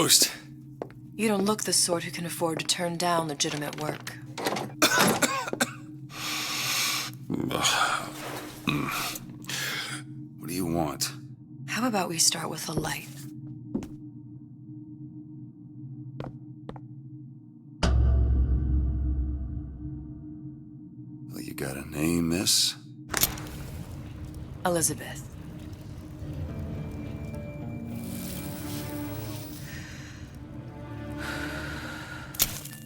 toast. You don't look the sort who can afford to turn down legitimate work. What do you want? How about we start with a light? Well, you got a name, miss? Elizabeth.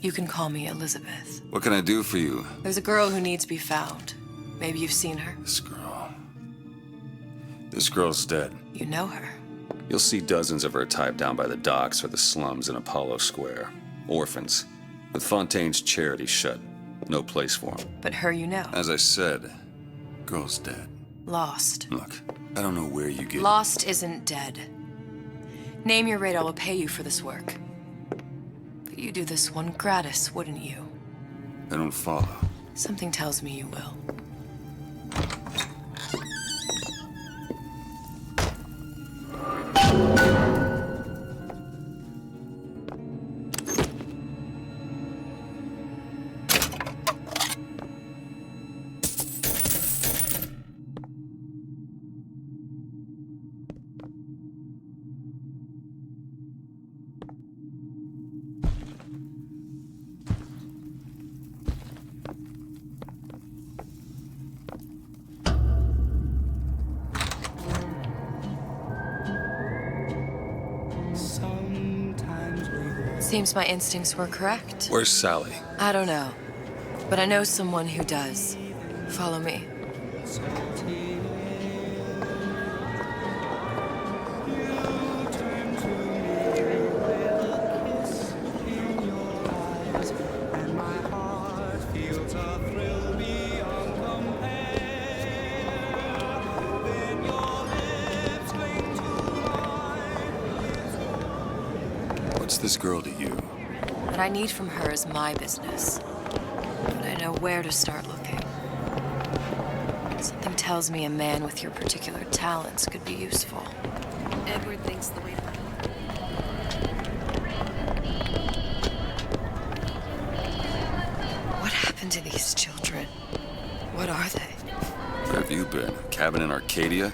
You can call me Elizabeth. What can I do for you? There's a girl who needs to be found. Maybe you've seen her. This girl. This girl's dead. You know her. You'll see dozens of her tied down by the docks or the slums in Apollo Square. Orphans. With Fontaine's charity shut. No place for them. But her you know. As I said, girl's dead. Lost. Look, I don't know where you get... Lost isn't dead. Name your rate, I will pay you for this work. But you do this one gratis, wouldn't you? I don't follow. Something tells me you will. Seems my instincts were correct. Where's Sally? I don't know, but I know someone who does. Follow me. What's this girl to you? What I need from her is my business. But I know where to start looking. Something tells me a man with your particular talents could be useful. Edward thinks the way... What happened to these children? What are they? Where have you been? Cabin in Arcadia?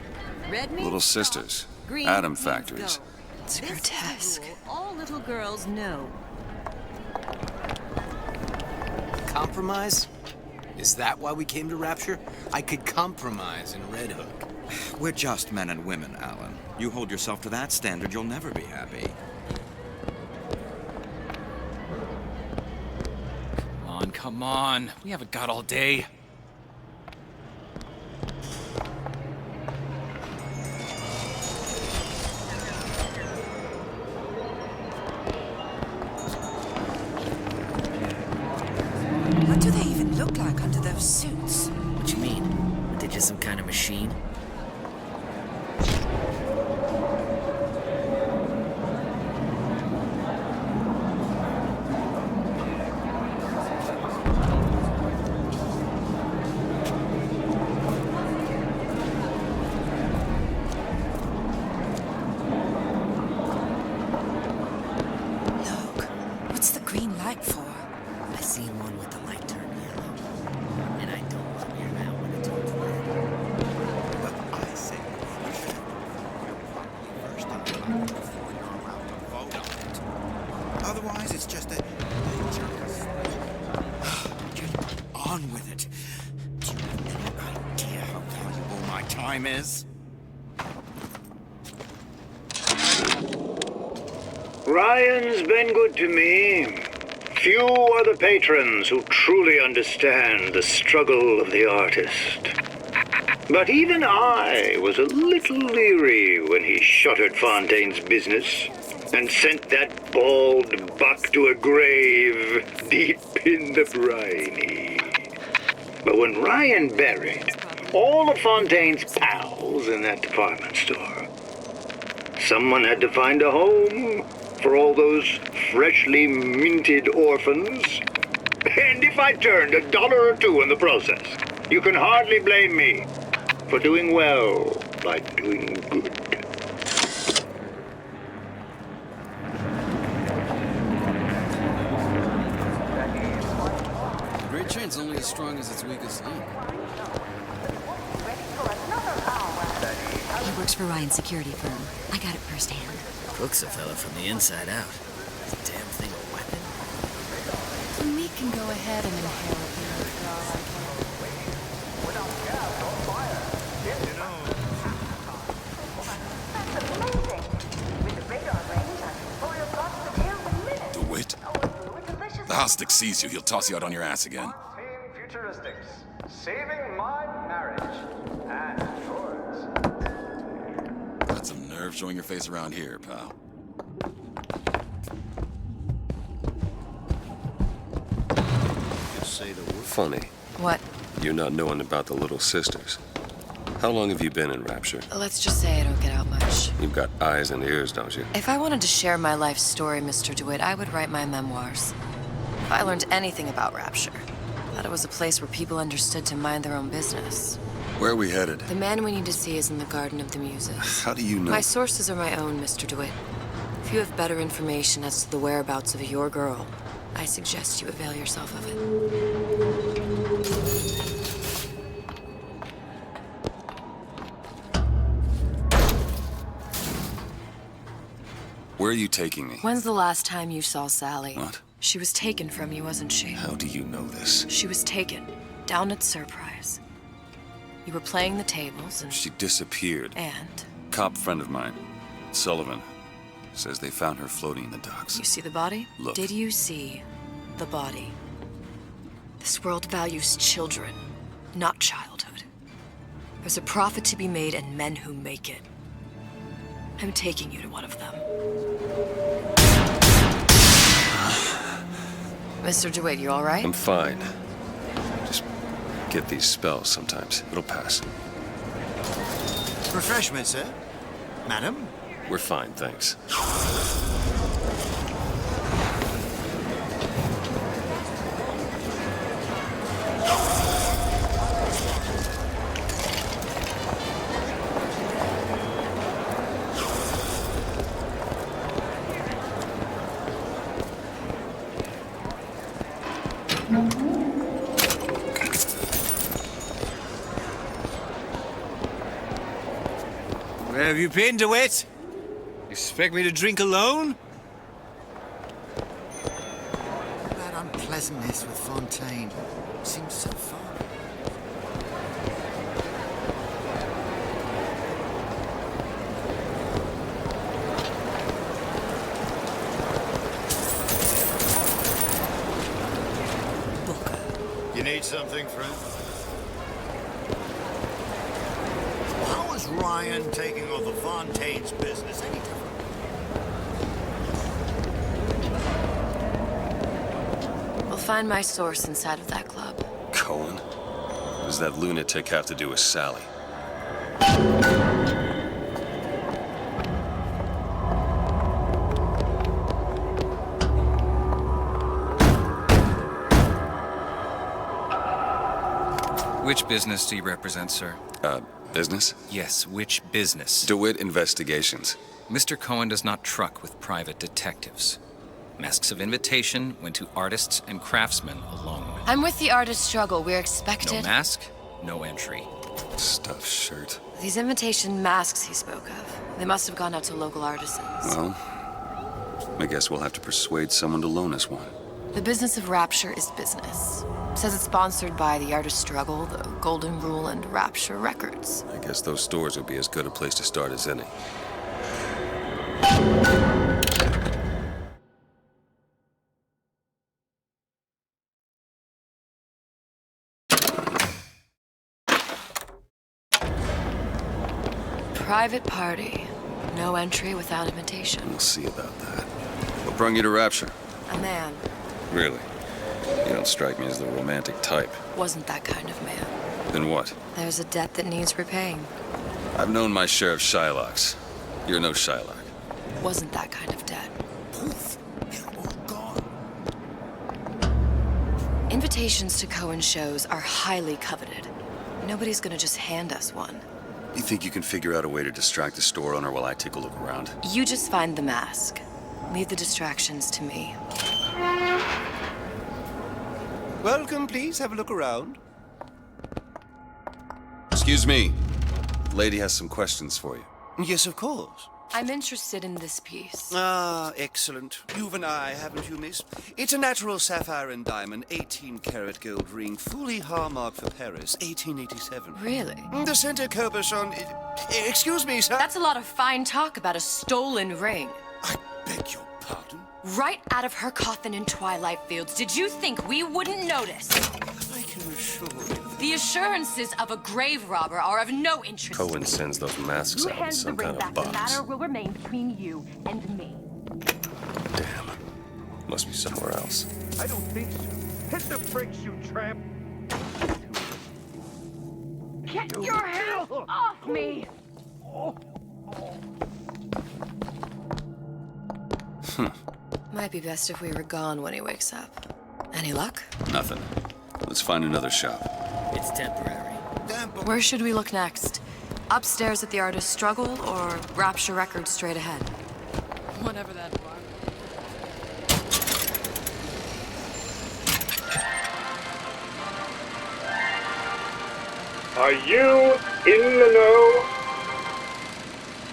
Red meat, Little sisters. green Atom means factories. go. It's This is the grotesque. rule all little girls know. Compromise? Is that why we came to Rapture? I could compromise in Red Hook. We're just men and women, Alan. You hold yourself to that standard, you'll never be happy. Come on. We haven't got all day. What do they even look like under those suits? What you mean? Are they just some kind of machine? Look, what's the green light for? I seen one with the light turn yellow. And I don't want to hear that when it turns red. But I say you should first unlock it before you're allowed to vote on it. Otherwise, it's just a... Get on with it. Do you have any idea how valuable my time is? Ryan's been good to me. Few are the patrons who truly understand the struggle of the artist. But even I was a little leery when he shuttered Fontaine's business and sent that bald buck to a grave deep in the briny. But when Ryan buried all of Fontaine's pals in that department store, someone had to find a home for all those freshly minted orphans. And if I turned $1 or $2 in the process, you can hardly blame me for doing well by doing good. Train's only as strong as its weakest link. He works for Ryan's security firm. I got it firsthand. Cooks a fella from the inside out. Is the damn thing a weapon? Me can go ahead and inhale it for all I DeWitt? The Hostic sees you, he'll toss you out on your ass again. Futuristics, saving my marriage and yours. Got some nerve showing your face around here, pal. Funny, What? you're not knowing about the Little Sisters. How long have you been in Rapture? Let's just say I don't get out much. You've got eyes and ears, don't you? If I wanted to share my life story, Mr. DeWitt, I would write my memoirs. If I learned anything about Rapture, I thought it was a place where people understood to mind their own business. Where are we headed? The man we need to see is in the Garden of the Muses. How do you know? My sources are my own, Mr. DeWitt. If you have better information as to the whereabouts of your girl, I suggest you avail yourself of it. Where are you taking me? When's the last time you saw Sally? What? She was taken from you, wasn't she? How do you know this? She was taken, down at Surprise. You were playing the tables and... She disappeared. And? Cop friend of mine, Sullivan, says they found her floating in the docks. You see the body? Look. Did you see the body? This world values children, not childhood. There's a profit to be made and men who make it. I'm taking you to one of them. Mr. DeWitt, you all right? I'm fine. Just get these spells sometimes. It'll pass. Refreshment, sir? Madam? We're fine, thanks. Where have you been, DeWitt? Expect me to drink alone? That unpleasantness with Fontaine seems so far. You need something, friend? How is Ryan taking on the Fontaine's business any different? We'll find my source inside of that club. Cohen? What does that lunatic have to do with Sally? Which business do you represent, sir? Business? Yes, which business? DeWitt Investigations. Mr. Cohen does not truck with private detectives. Masks of Invitation went to artists and craftsmen alone. I'm with the artist struggle. We're No expected. mask, no entry. Stuffed shirt. These invitation masks he spoke of. They must have gone out to local artisans. Well, I guess we'll have to persuade someone to loan us one. The business of Rapture is business. Says it's sponsored by the Artist Struggle, the Golden Rule, and Rapture Records. I guess those stores would be as good a place to start as any. Private party. No entry without invitation. We'll see about that. What brought you to Rapture? A man. Really? You don't strike me as the romantic type. Wasn't that kind of man. Then what? There's a debt that needs repaying. I've known my share of Shylocks. You're no Shylock. Wasn't that kind of debt. Poof! They're all gone. Invitations to Cohen shows are highly coveted. Nobody's gonna just hand us one. You think you can figure out a way to distract the store owner while I take a look around? You just find the mask. Leave the distractions to me. Welcome, please. Have a look around. Excuse me. The lady has some questions for you. Yes, of course. I'm interested in this piece. Ah, excellent. You've an eye, haven't you, miss? It's a natural sapphire and diamond, 18-karat gold ring, fully hallmarked for Paris, 1887. Really? The center cabochon... Excuse me, sir. That's a lot of fine talk about a stolen ring. I beg your pardon? Right out of her coffin in Twilight Fields. Did you think we wouldn't notice? I can assure you. The assurances of a grave robber are of no interest. Cohen sends those masks out in some kind of box. The matter will remain between you and me. Damn. Must be somewhere else. I don't think so. Hit the brakes, you tramp! Get your hands off me! Might be best if we were gone when he wakes up. Any luck? Nothing. Let's find another shop. It's temporary. Where should we look next? Upstairs at the Artist's Struggle, or Rapture Records straight ahead? Whatever that was. Are you in the know?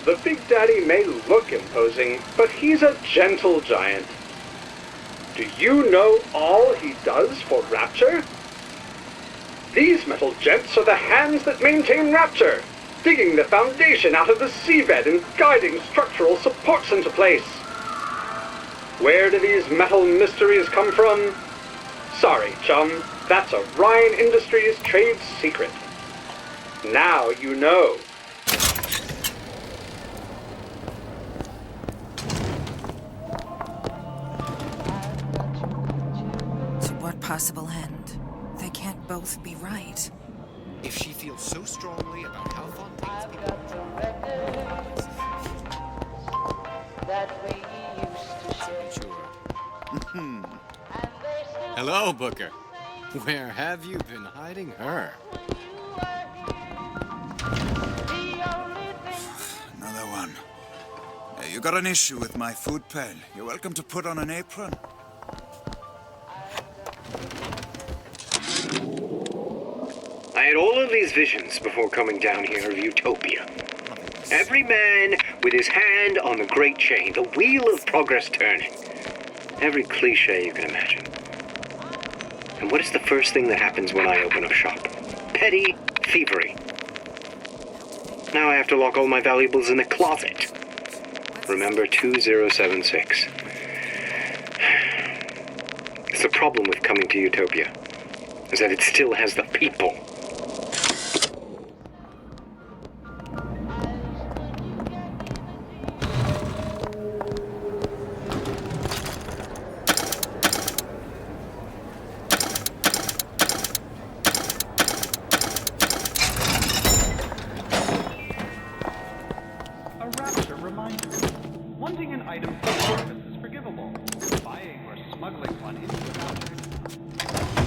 The Big Daddy may look imposing, but he's a gentle giant. Do you know all he does for Rapture? These metal jets are the hands that maintain Rapture, digging the foundation out of the seabed and guiding structural supports into place. Where do these metal mysteries come from? Sorry, chum, that's a Ryan Industries trade secret. Now you know. To what possible end? They can't both be right. If she feels so strongly about how Fontaine's people... Hello, Booker. Where have you been hiding her? Another one. You got an issue with my food pen. You're welcome to put on an apron. I had all of these visions before coming down here of Utopia. Every man with his hand on the great chain, the wheel of progress turning. Every cliche you can imagine. And what is the first thing that happens when I open up shop? Petty thievery. Now I have to lock all my valuables in the closet. Remember 2076. It's the problem with coming to Utopia, is that it still has the people. A Rapture reminder. Wanting an item for service is forgivable. Buying or smuggling one into the Rapture.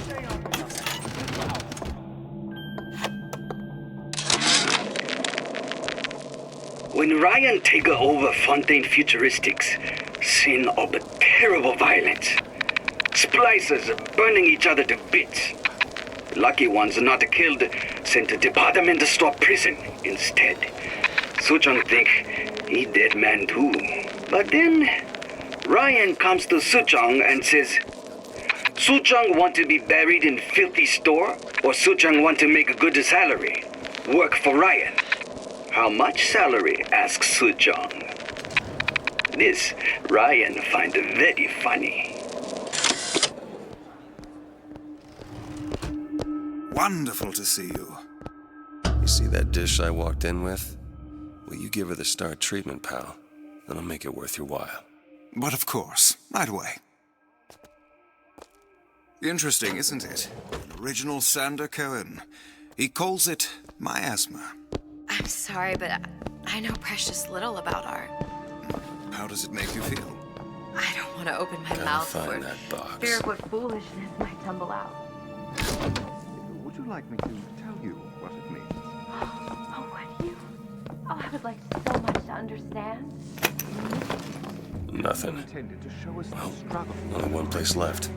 Stay on the When Ryan take over Fontaine Futuristics, scene of terrible violence. Splicers burning each other to bits. Lucky ones not killed, sent to department store prison instead. Suchong think he dead man too. But then Ryan comes to Suchong and says, Suchong want to be buried in filthy store, or Suchong want to make a good salary? Work for Ryan. How much salary? Asks Suchong. This Ryan find very funny. Wonderful to see you. You see that dish I walked in with? Well, you give her the star treatment, pal. Then I'll make it worth your while. But of course, right away. Interesting, isn't it? An original Sander Cohen. He calls it miasma. I'm sorry, but I know precious little about art. How does it make you feel? I don't want to open my Gotta mouth find for that box. Fear of what foolishness might tumble out. Would you like me to tell you what it means? Oh, would you? Oh, I would like so much to understand. Nothing. Intended to show us Well, the struggle. only one place left.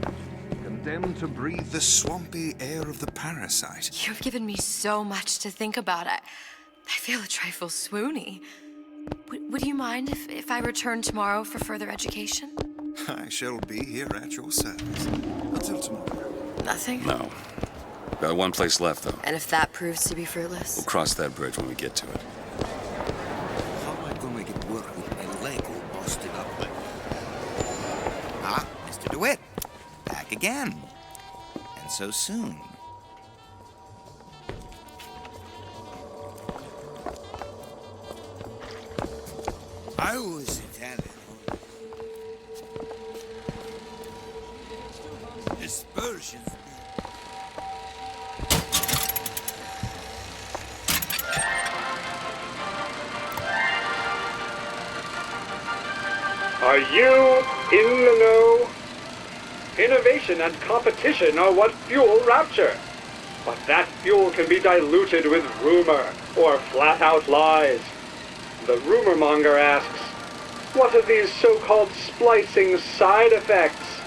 Can them to breathe the swampy air of the parasite. You've given me so much to think about. I feel a trifle swoony. Would you mind if I return tomorrow for further education? I shall be here at your service. Until tomorrow. Nothing? No. Got one place left, though. And if that proves to be fruitless? We'll cross that bridge when we get to it. How am I gonna make it work with my leg all busted up? Ah, Mr. DeWitt. Back again. And so soon. I was Italian. Dispersions. Are you in the know? Innovation and competition are what fuel Rapture. But that fuel can be diluted with rumor or flat-out lies. The rumor monger asks, what are these so-called splicing side effects?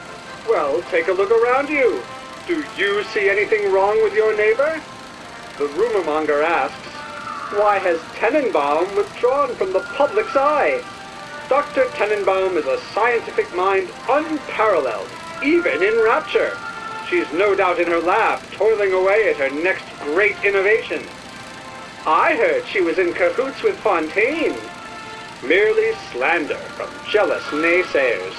Well, take a look around you. Do you see anything wrong with your neighbor? The rumor monger asks, why has Tenenbaum withdrawn from the public's eye? Dr. Tenenbaum is a scientific mind unparalleled, even in Rapture. She's no doubt in her lab, toiling away at her next great innovation. I heard she was in cahoots with Fontaine. Merely slander from jealous naysayers.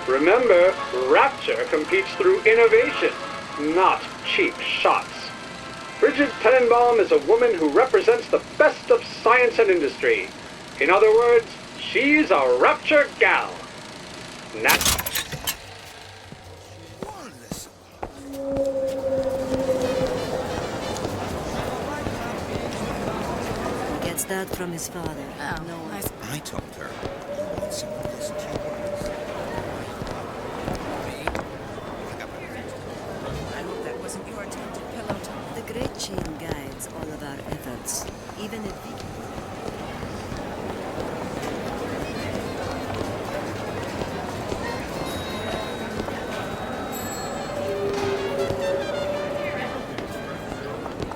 Remember, Rapture competes through innovation, not cheap shots. Bridget Tenenbaum is a woman who represents the best of science and industry. In other words, she's a Rapture gal. Gets that from his father. Oh, No one. I told her. You want someone to listen to your words. Me? I hope that wasn't your tainted pillow talk. The Great Chain guides all of our efforts, even if we...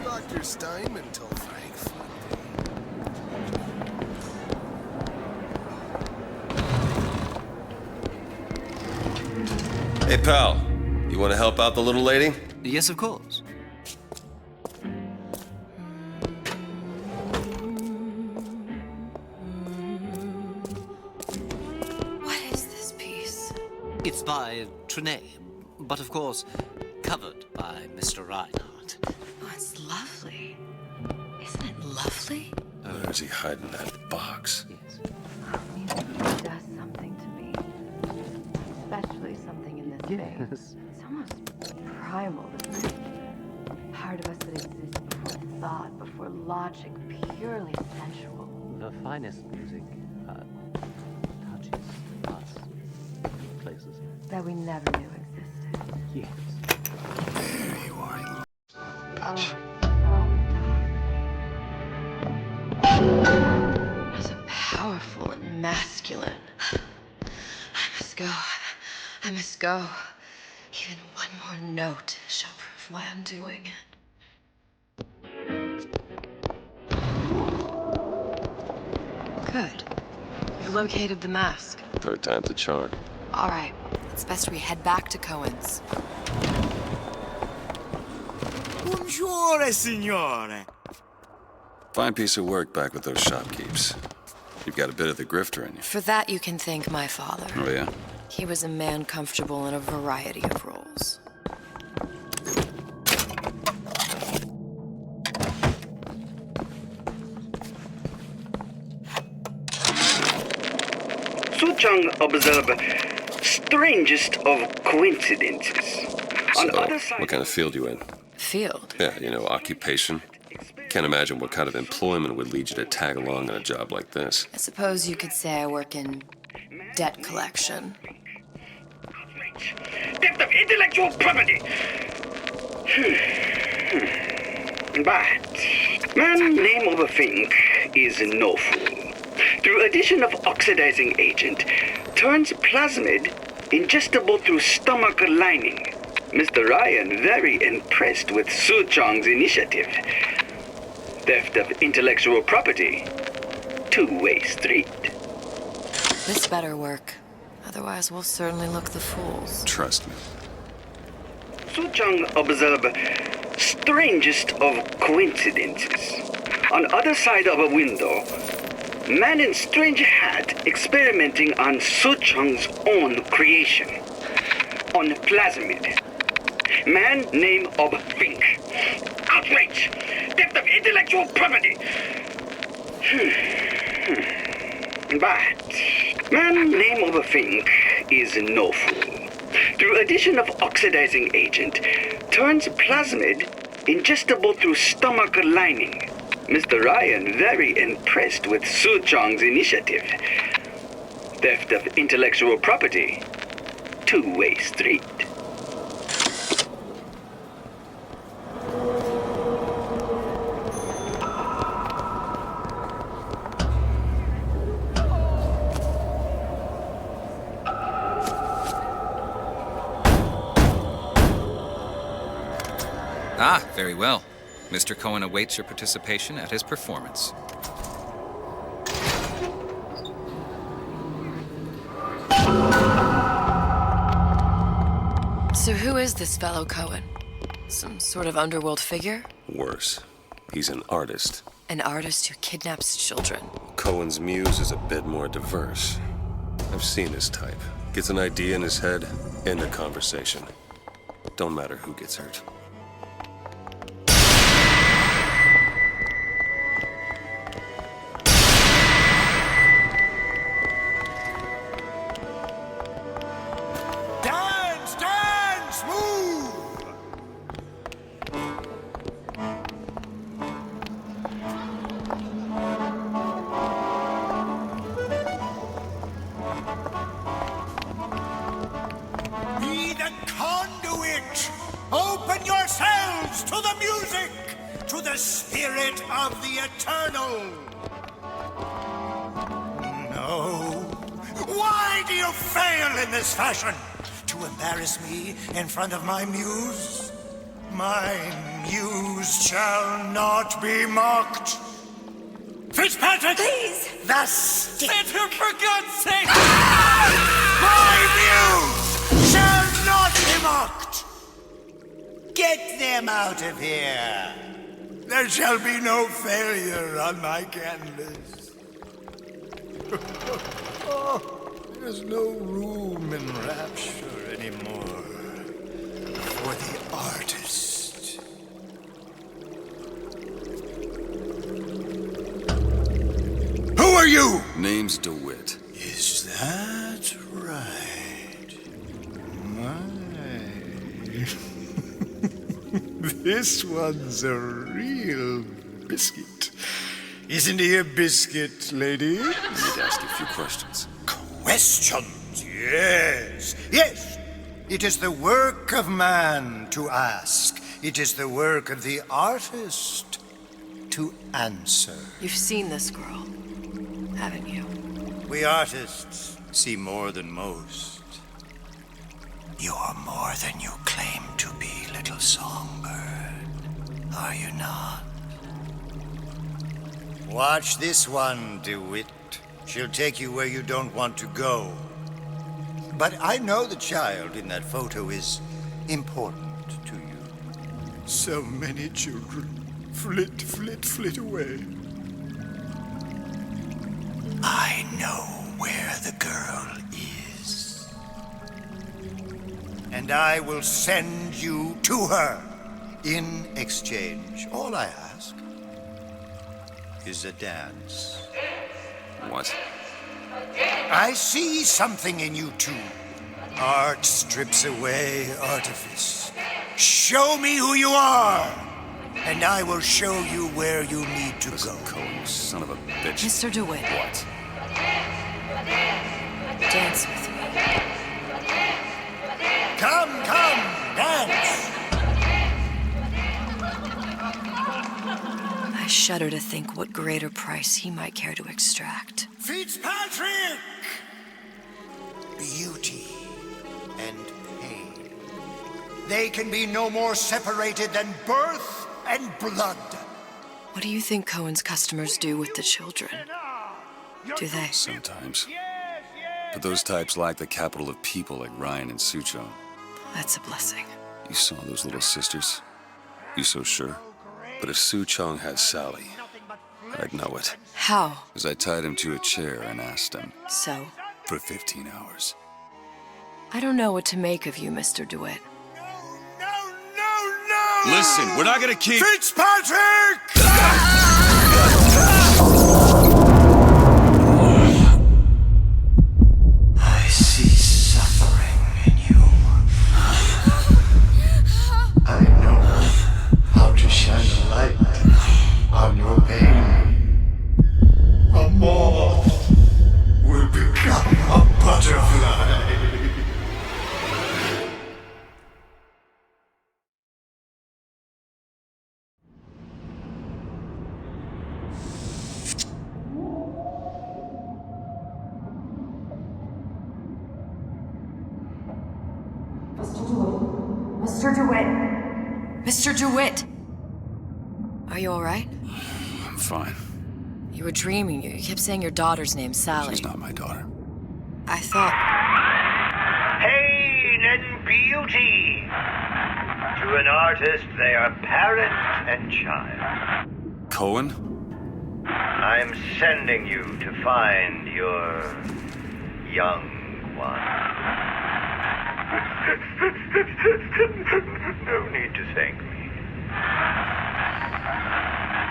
Dr. Steinman told Frank Hey, pal. You want to help out the little lady? Yes, of course. What is this piece? It's by Trenet, but of course, covered by Mr. Reinhardt. Oh, it's lovely. Isn't it lovely? Where's he hiding that box? Music does something to me. Especially something in this space. It's almost primal, isn't it? Part of us that exists before thought, before logic, purely sensual. The finest music touches us in places That we never knew existed. Yes. There you are. So powerful and masculine. I must go. I must go. Even one more note shall prove my undoing. Good. You located the mask. Third time's a charm. All right. It's best we head back to Cohen's. Buongiorno, signore. Fine piece of work back with those shopkeepers. You've got a bit of the grifter in you. For that, you can thank my father. Oh, yeah? He was a man comfortable in a variety of roles. Suchang observed strangest of coincidences. On So, other side, what kind of field you in? Field? Yeah, you know, occupation. Can't imagine what kind of employment would lead you to tag along on a job like this. I suppose you could say I work in debt collection. Theft of intellectual property. But man name of a thing is no fool. Through addition of oxidizing agent, turns plasmid ingestible through stomach lining. Mr. Ryan very impressed with Su Chong's initiative. Theft of intellectual property. Two-way street. This better work. Otherwise, we'll certainly look the fools. Trust me. Su Chong observed strangest of coincidences. On other side of a window, man in strange hat experimenting on Su Chong's own creation. On plasmid. Man name of Fink. Outrage! Theft of intellectual property! But man name of Fink is no fool. Through addition of oxidizing agent, turns plasmid ingestible through stomach lining. Mr. Ryan very impressed with Su Chong's initiative. Theft of intellectual property. Two-way street. Ah, very well. Mr. Cohen awaits your participation at his performance. So who is this fellow Cohen? Some sort of underworld figure? Worse. He's an artist. An artist who kidnaps children. Cohen's muse is a bit more diverse. I've seen his type. Gets an idea in his head, end a conversation. Don't matter who gets hurt. Open yourselves to the music, to the spirit of the eternal. No. Why do you fail in this fashion? To embarrass me in front of my muse? My muse shall not be mocked. Fitzpatrick! Please! The stick! Santa, for God's sake! My muse shall not be mocked! Get them out of here! There shall be no failure on my canvas. Oh, there's no room in rapture anymore for the artist. Who are you? Name's DeWitt. Is that right? My. This one's a real biscuit. Isn't he a biscuit, lady? I need to ask you a few questions. Questions, yes. Yes, it is the work of man to ask. It is the work of the artist to answer. You've seen this girl, haven't you? We artists see more than most. You are more than you claim to be, little songbird. Are you not? Watch this one, DeWitt. She'll take you where you don't want to go. But I know the child in that photo is important to you. So many children flit, flit, flit away. I know where the girl is. And I will send you to her in exchange. All I ask is a dance. What? I see something in you two. Art strips away artifice. Show me who you are, and I will show you where you need to go. Cohen, you son of a bitch. Mr. DeWitt. What? Dance with me. Come, dance! I shudder to think what greater price he might care to extract. Fitzpatrick! Beauty and pain. they can be no more separated than birth and blood. What do you think Cohen's customers do with the children? Do they? Sometimes. But those types lack the capital of people like Ryan and Suchong. That's a blessing. You saw those little sisters? You so sure? But if Suchong has Sally, I'd know it. How? As I tied him to a chair and asked him. So? For 15 hours. I don't know what to make of you, Mr. DeWitt. Listen, we're not gonna keep... Fitzpatrick! I see suffering in you. I know how to shine a light on your pain. A moth will become a butterfly. Mr. DeWitt! Mr. DeWitt! Are you alright? I'm fine. You were dreaming. You kept saying your daughter's name, Sally. She's not my daughter. I thought... Pain and beauty! To an artist, they are parent and child. Cohen? I'm sending you to find your young one. No need to thank me.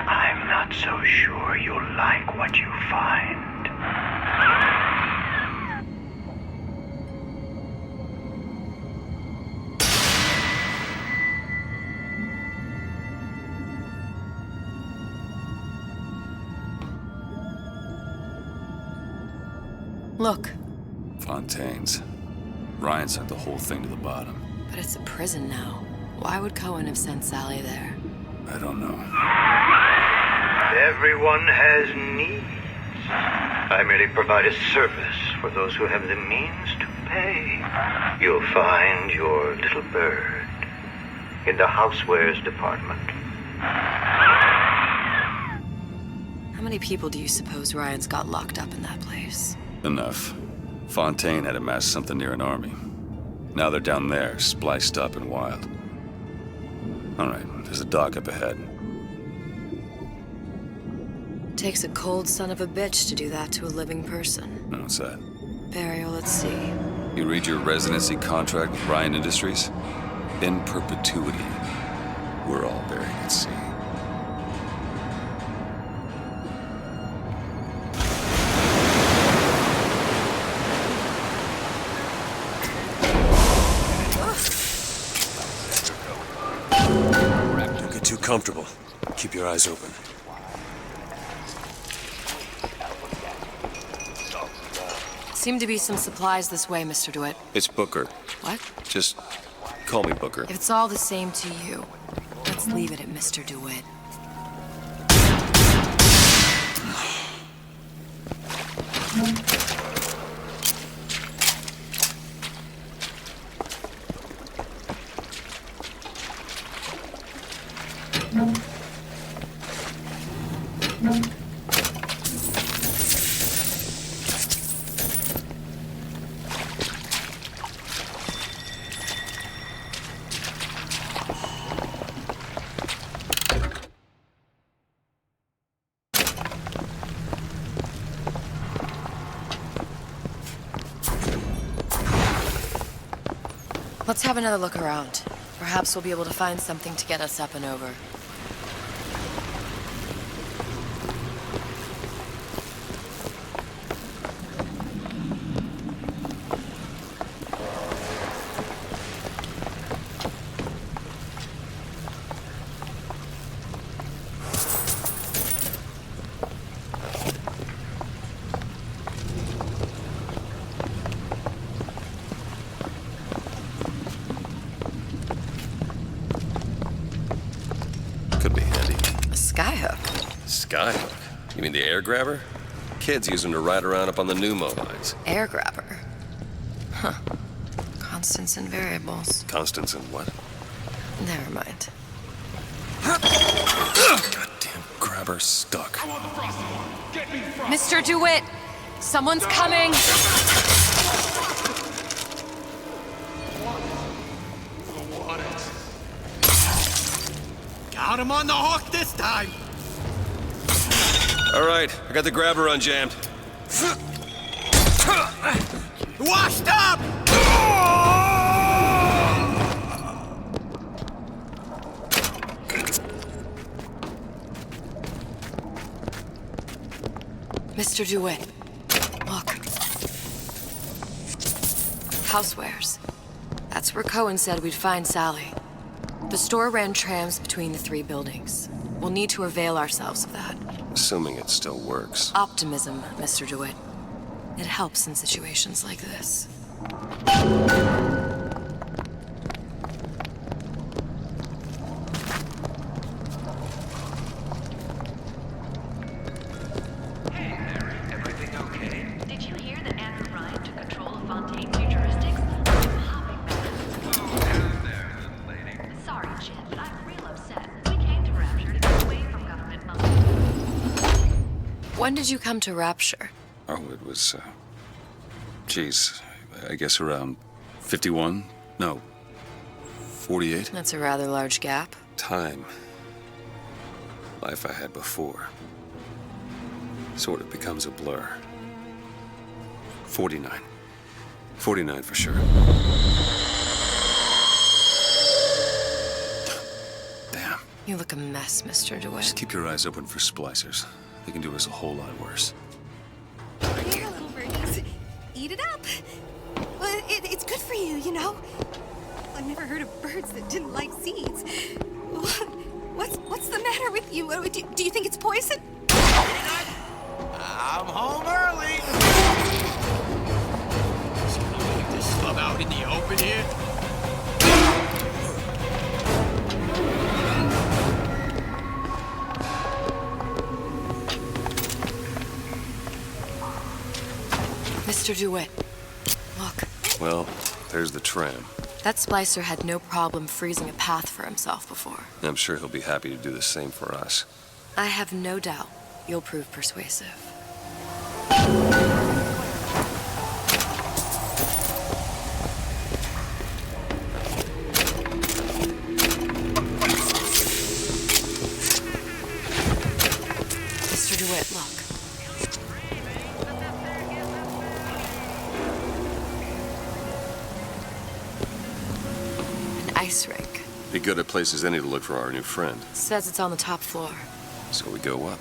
I'm not so sure you'll like what you find. Look. Fontaine's. Ryan sent the whole thing to the bottom. But it's a prison now. Why would Cohen have sent Sally there? I don't know. Everyone has needs. I merely provide a service for those who have the means to pay. You'll find your little bird in the housewares department. How many people do you suppose Ryan's got locked up in that place? Enough. Fontaine had amassed something near an army. Now they're down there, spliced up and wild. All right, there's a dock up ahead. Takes a cold son of a bitch to do that to a living person. What's that? Burial, let's see. You read your residency contract with Ryan Industries? In perpetuity, we're all buried at sea. Don't get too comfortable. Keep your eyes open. Seem to be some supplies this way, Mr. DeWitt. It's Booker. What? Just call me Booker. If it's all the same to you, let's leave it at Mr. DeWitt. Let's have another look around. Perhaps we'll be able to find something to get us up and over. Skyhook? You mean the air grabber? Kids use them to ride around up on the pneumo lines. Air grabber? Huh. Constants and variables. Constants and what? Never mind. Goddamn grabber stuck. Mr. DeWitt! Someone's coming! Got him on the hook this time! All right, I got the grabber unjammed. Washed up! Mr. DeWitt, look. Housewares. That's where Cohen said we'd find Sally. The store ran trams between the 3 buildings. We'll need to avail ourselves of that. Assuming it still works. Optimism, Mr. DeWitt. It helps in situations like this. Did you hear that Andrew Ryan took control of Fontaine's futuristics? Sorry, Chip, but I'm real upset. We came to Rapture to get away from government money. When did you come to Rapture? Oh, it was, geez, I guess around 51? No, 48? That's a rather large gap. Time. Life I had before. Sort of becomes a blur. 49. 49 for sure. Damn. You look a mess, Mr. DeWitt. Just keep your eyes open for splicers. They can do us a whole lot worse. Here, little birdies. Eat it up. Well, it's good for you, you know. I've never heard of birds that didn't like seeds. What's the matter with you? Do you think it's poison? I'm home early! So I'm gonna get this slub out in the open here? Mr. DeWitt, look. Well, there's the tram. That splicer had no problem freezing a path for himself before. I'm sure he'll be happy to do the same for us. I have no doubt you'll prove persuasive. Mr. DeWitt, look. An ice rink. Be good at places any to look for our new friend. Says it's on the top floor. So we go up.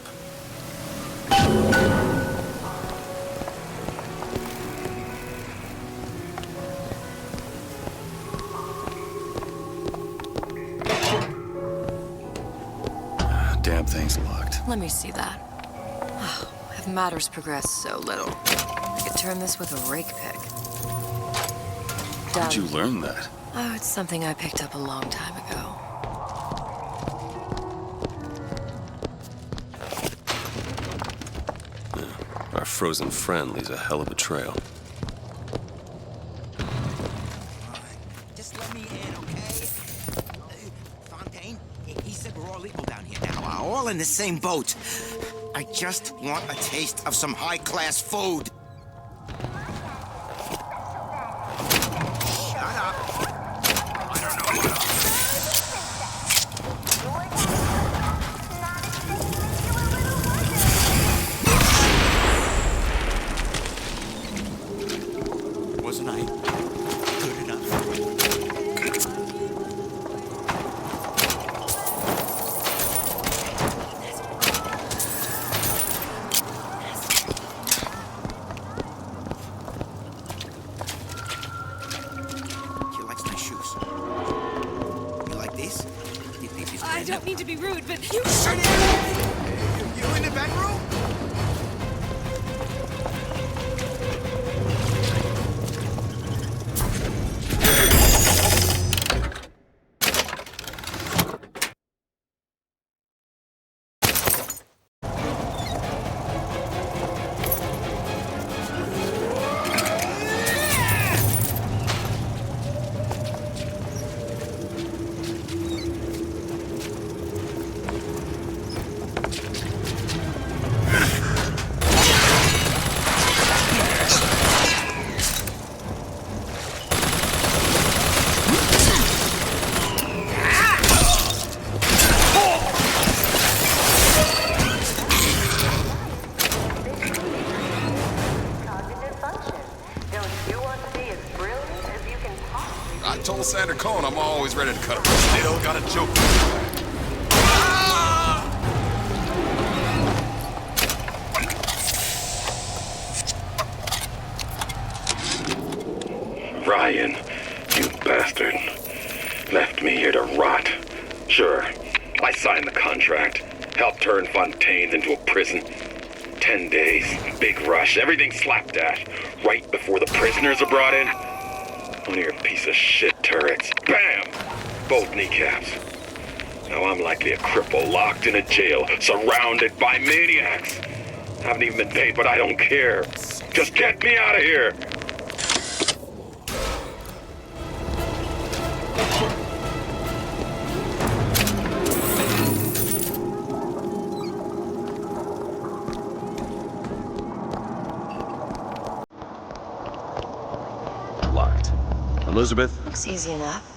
Damn thing's locked. Let me see that. Oh, have matters progressed so little? I could turn this with a rake pick. How'd you learn that? Oh, it's something I picked up a long time ago. Our frozen friend leaves a hell of a trail. Just let me in, okay? Fontaine, he said we're all equal down here now. All in the same boat. I just want a taste of some high-class food. Shut up. I don't know. Wasn't I good enough? She likes my shoes. You like these? You think these I don't mean to be rude, but you Shut it! You in the bedroom? Sander Cohen, I'm always ready to cut him. Still got a joke. Ryan, you bastard. Left me here to rot. Sure, I signed the contract. Helped turn Fontaine into a prison. 10 days, big rush, everything slapdash. Right before the prisoners are brought in. One of your piece of shit turrets. Bam! Both kneecaps. Now I'm likely a cripple locked in a jail, surrounded by maniacs. Haven't even been paid, but I don't care. Just get me out of here! Locked. Elizabeth? Looks easy enough.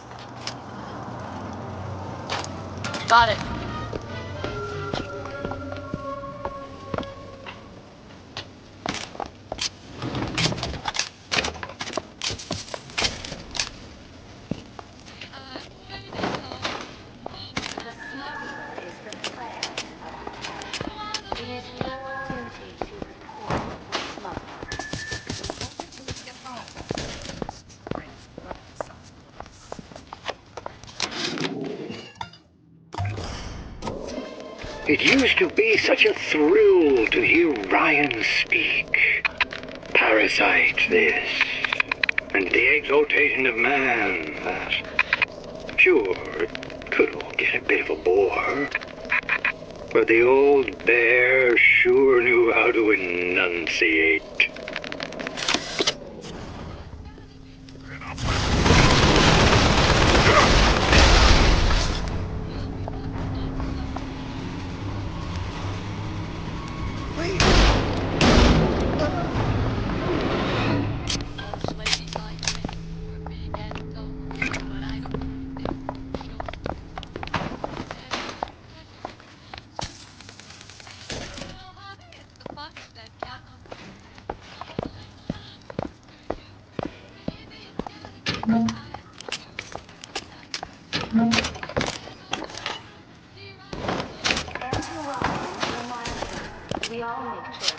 Got it. It used to be such a thrill to hear Ryan speak. Parasite this, and the exaltation of man that. Sure, it could all get a bit of a bore. But the old bear sure knew how to enunciate. We all make choices,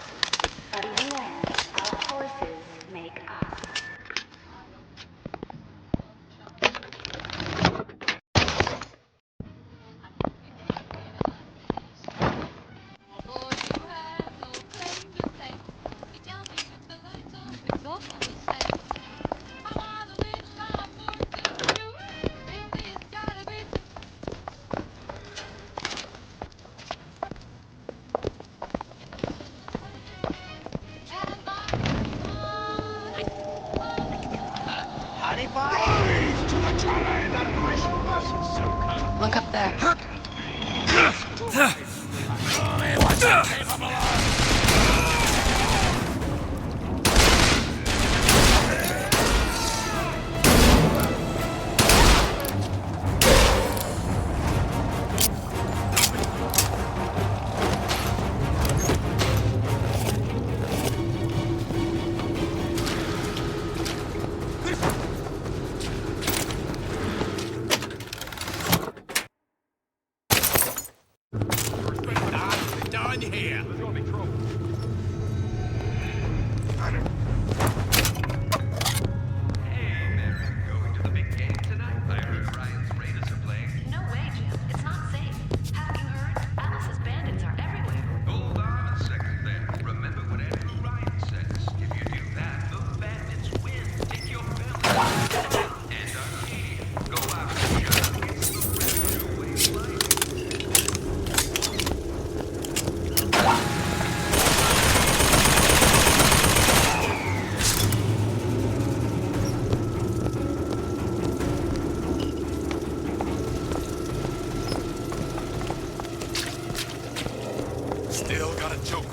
but in the end, our choices make us. Look up there. Done here. There's gonna be trouble. No way, Jim. It's not safe. Have you heard? Alice's bandits are everywhere. Hold on a second then. Remember what Andrew Ryan says. If you do that, the bandits win. Take your belly. And Arcadia. Go out and shut up. It's the real way of life. Still got a joke.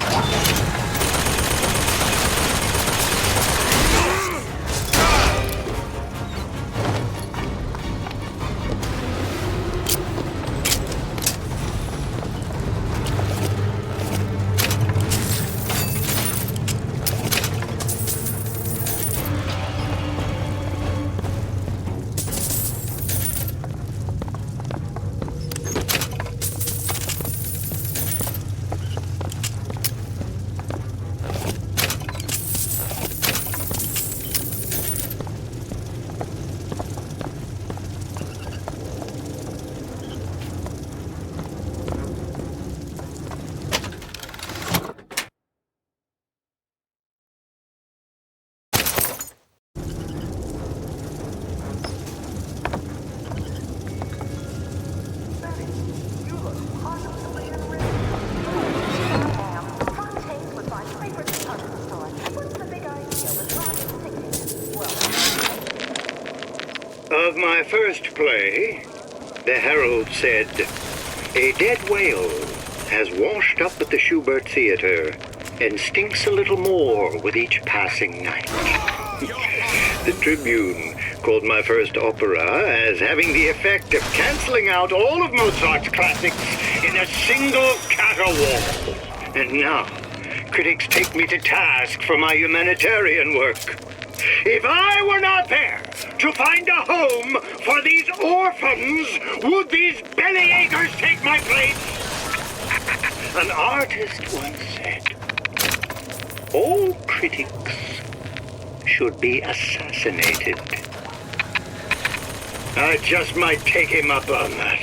first play, the herald said, "A dead whale has washed up at the Schubert Theater and stinks a little more with each passing night." The Tribune called my first opera as having the effect of canceling out all of Mozart's classics in a single caterwaul. And now, critics take me to task for my humanitarian work. If I were not there to find a home for these orphans, would these bellyachers take my place? An artist once said, "All critics should be assassinated." I just might take him up on that.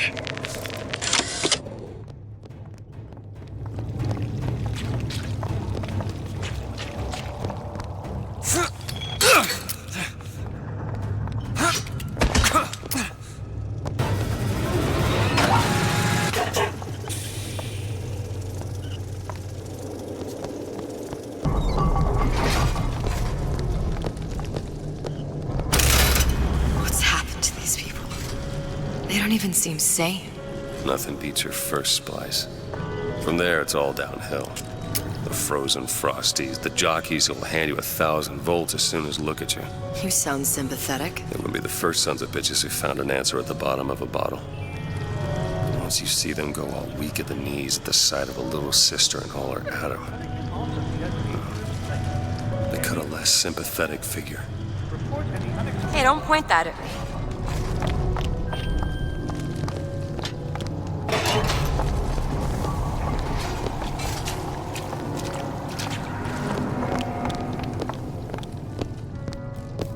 Even seem sane. Nothing beats your first splice. From there, it's all downhill. The frozen frosties, the jockeys who'll hand you 1,000 volts as soon as look at you. You sound sympathetic. They wouldn't be the first sons of bitches who found an answer at the bottom of a bottle. Once you see them go all weak at the knees at the sight of a little sister and haul her at them, they cut a less sympathetic figure. Hey, don't point that at me.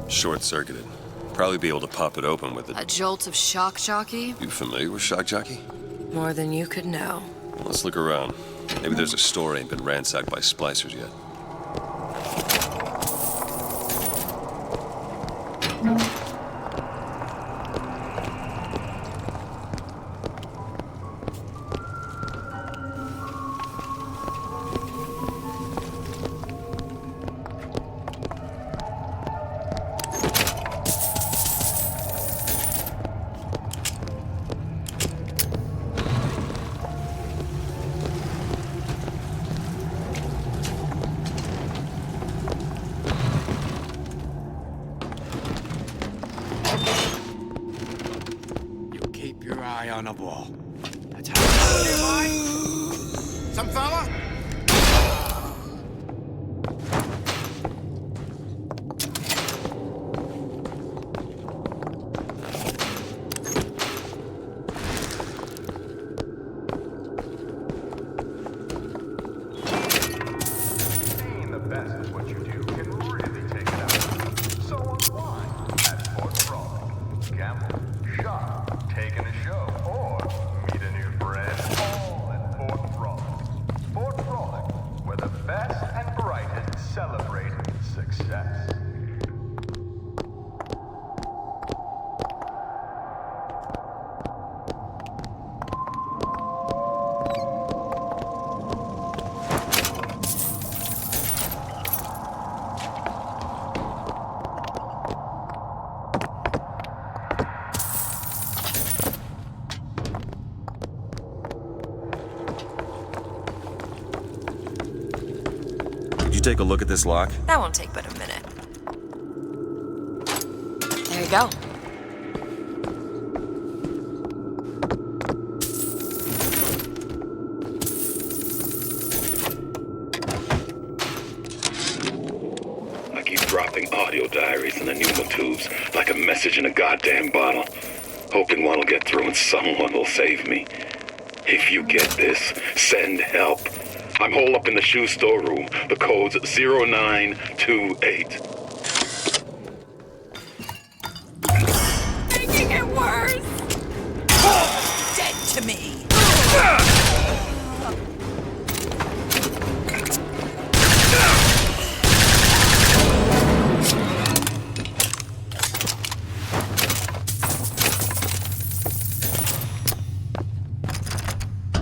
Short-circuited. Probably be able to pop it open with A jolt of shock jockey? You familiar with shock jockey? More than you could know. Let's look around. Maybe there's a store ain't been ransacked by splicers yet. On a wall. That's how some fella? Being the best at what you do can really take it out. So unwind at Fort Frolic. Gamble, shop, take in a show, or meet a new friend, all at Fort Frolic. Fort Frolic, where the best and brightest celebrate success. Take a look at this lock? That won't take but a minute. There you go. I keep dropping audio diaries in the pneumo tubes like a message in a goddamn bottle, hoping one will get through and someone will save me. If you get this, send help. I'm holed up in the shoe storeroom. The code's 0928. Making it worse! Dead to me!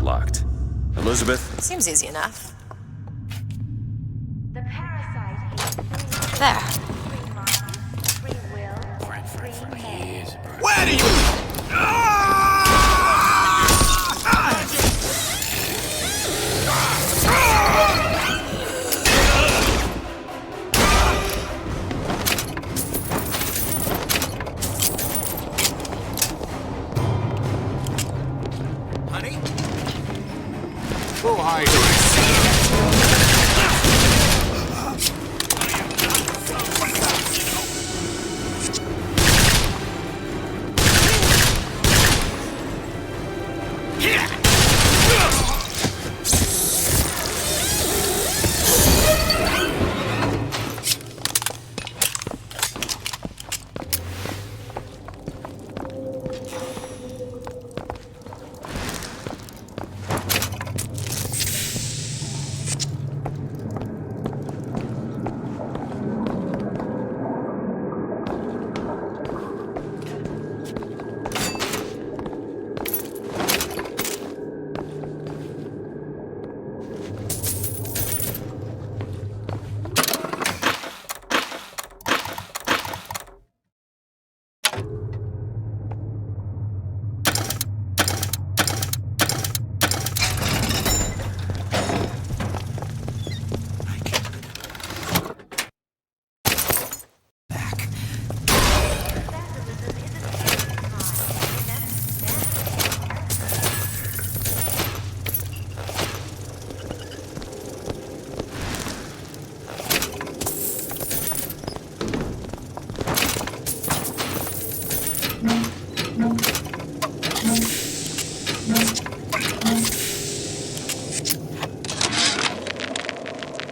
Locked. Elizabeth? Seems easy enough. The parasite There. free mind, free will. Where do you... Honey? Who hired you?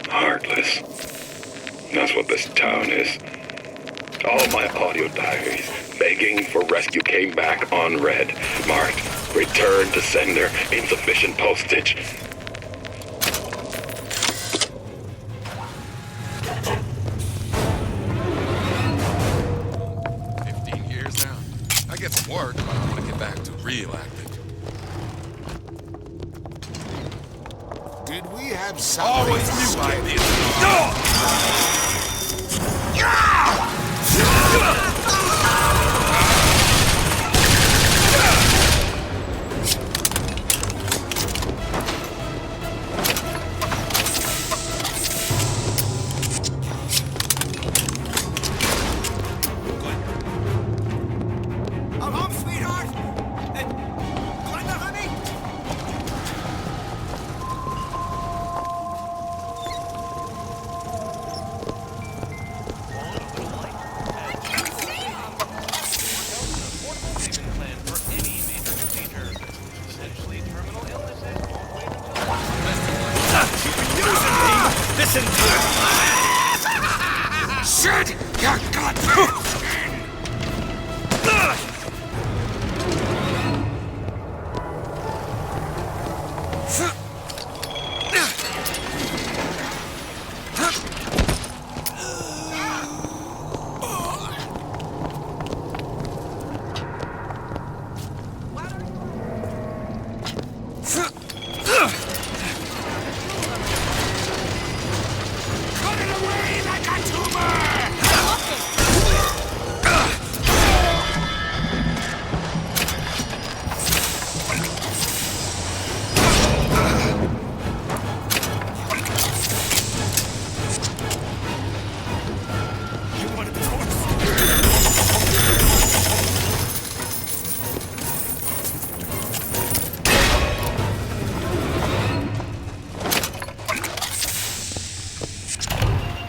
Heartless. That's what this town is. All my audio diaries begging for rescue came back unread, marked return to sender, insufficient postage. Years now. I get some work, but I want to get back to real acting. Did we have something? Always knew I'd be a I'm home, sweetheart. Glenda, honey? Listen! Shit! You got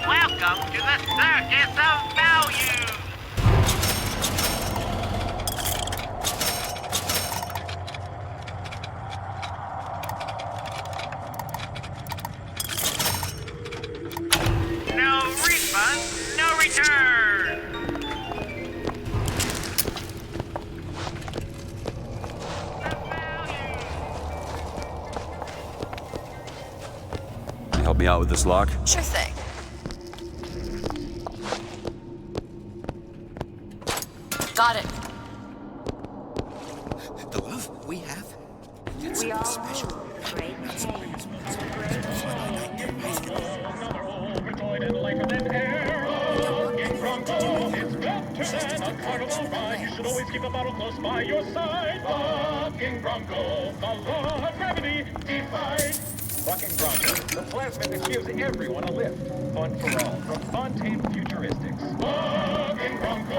Welcome to the Circus of Value! No refund, no return! Can you help me out with this lock? Sure thing. Got it. The love we have did We all something special. great From gold, it's got to an uncardable Keep a bottle close by your side. Bucking Bronco, the law of gravity defied. Bucking Bronco, the plasmid that gives everyone a lift. Fun for all, from Fontaine Futuristics. Bucking Bronco.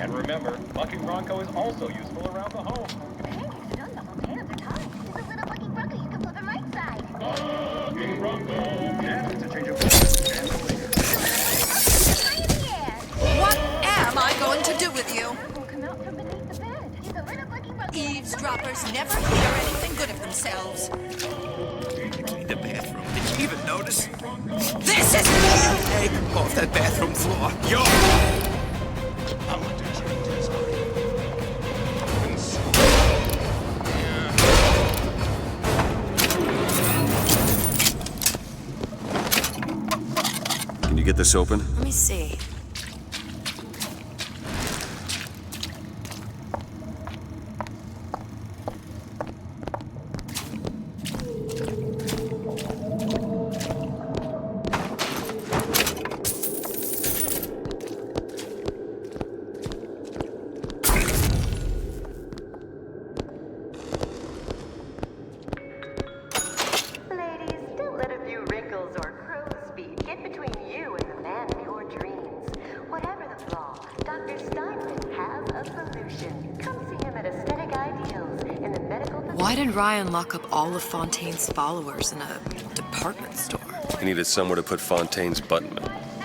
And remember, Bucking Bronco is also useful around the home. Bucking Bronco. And it's a change of What am I going to do with you? Eavesdroppers never hear anything good of themselves. Clean the bathroom. Did you even notice? This is... Hey, off that bathroom floor. Yo! Can you get this open? Let me see. Why did Ryan lock up all of Fontaine's followers in a department store? He needed somewhere to put Fontaine's button.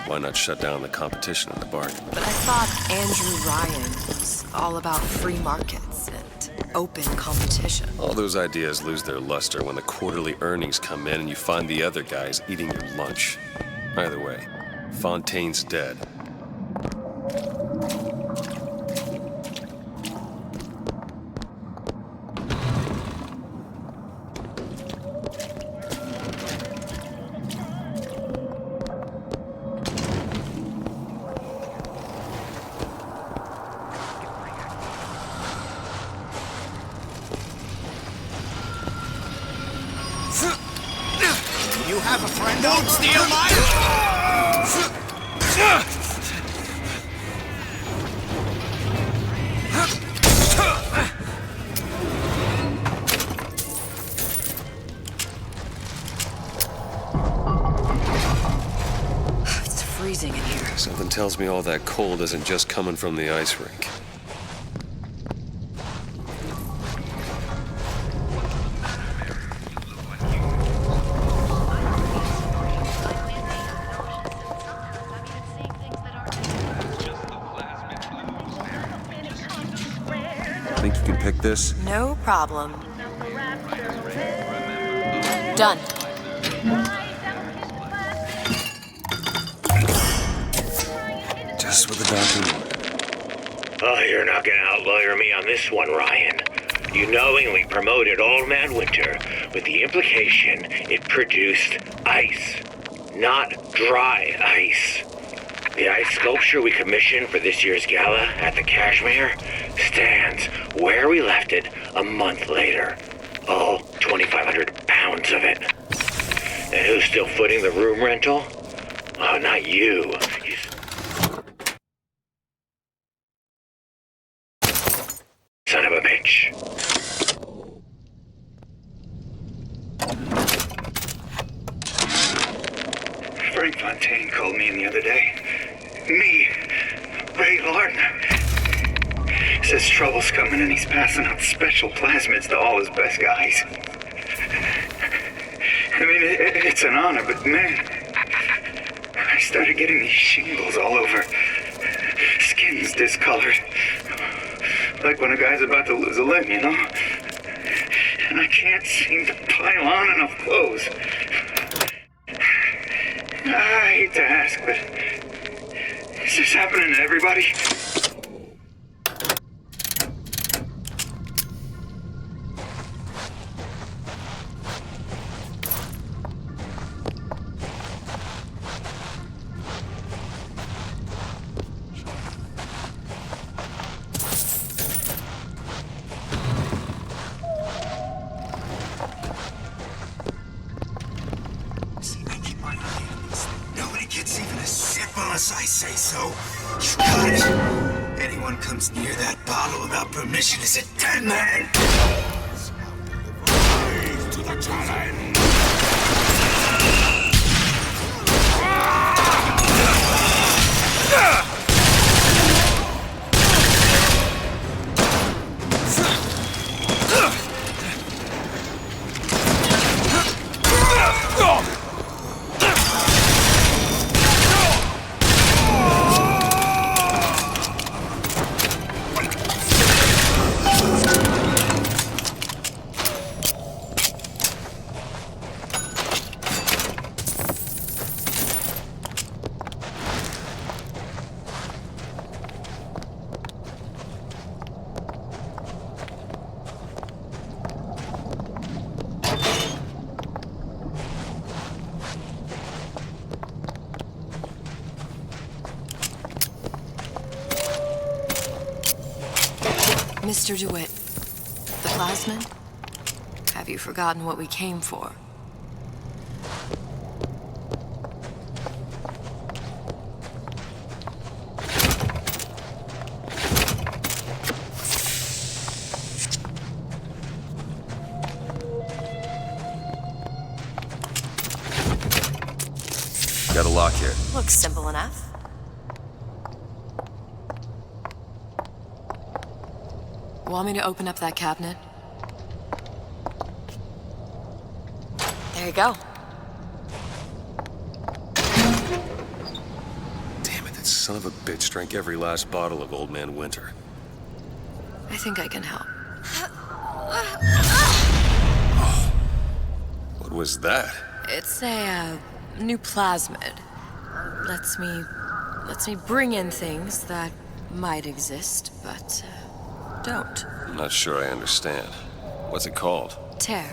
Why not shut down the competition in the bargain? But I thought Andrew Ryan was all about free markets and open competition. All those ideas lose their luster when the quarterly earnings come in and you find the other guys eating your lunch. Either way, Fontaine's dead. You have a friend. Don't steal my... It's freezing in here. Something tells me all that cold isn't just coming from the ice rink. Think you can pick this? No problem. Done. Just what the doctor wanted. Oh, you're not gonna outlawyer me on this one, Ryan. You knowingly promoted Old Man Winter with the implication it produced ice, not dry ice. The ice sculpture we commissioned for this year's gala at the Kashmir stands where we left it a month later. All 2,500 pounds of it. And who's still footing the room rental? Oh, not you. Son of a bitch. Frank Fontaine called me in the other day. Me, Ray Lardner. Says trouble's coming and he's passing out special plasmids to all his best guys. I mean, it's an honor, but man, I started getting these shingles all over. Skin's discolored. Like when a guy's about to lose a limb, you know? And I can't seem to pile on enough clothes. I hate to ask, but is this happening to everybody? Nobody gets even as simple as I say so. You got it. Anyone Anyone comes near that bottle without permission is a dead man! Rise to the challenge! Mr. DeWitt, the plasmid? Have you forgotten what we came for? Got a lock here. Looks simple enough. Want me to open up that cabinet? There you go. Damn it, that son of a bitch drank every last bottle of Old Man Winter. I think I can help. What was that? It's a new plasmid. Lets me bring in things that might exist, but don't. I'm not sure I understand. What's it called? Tear.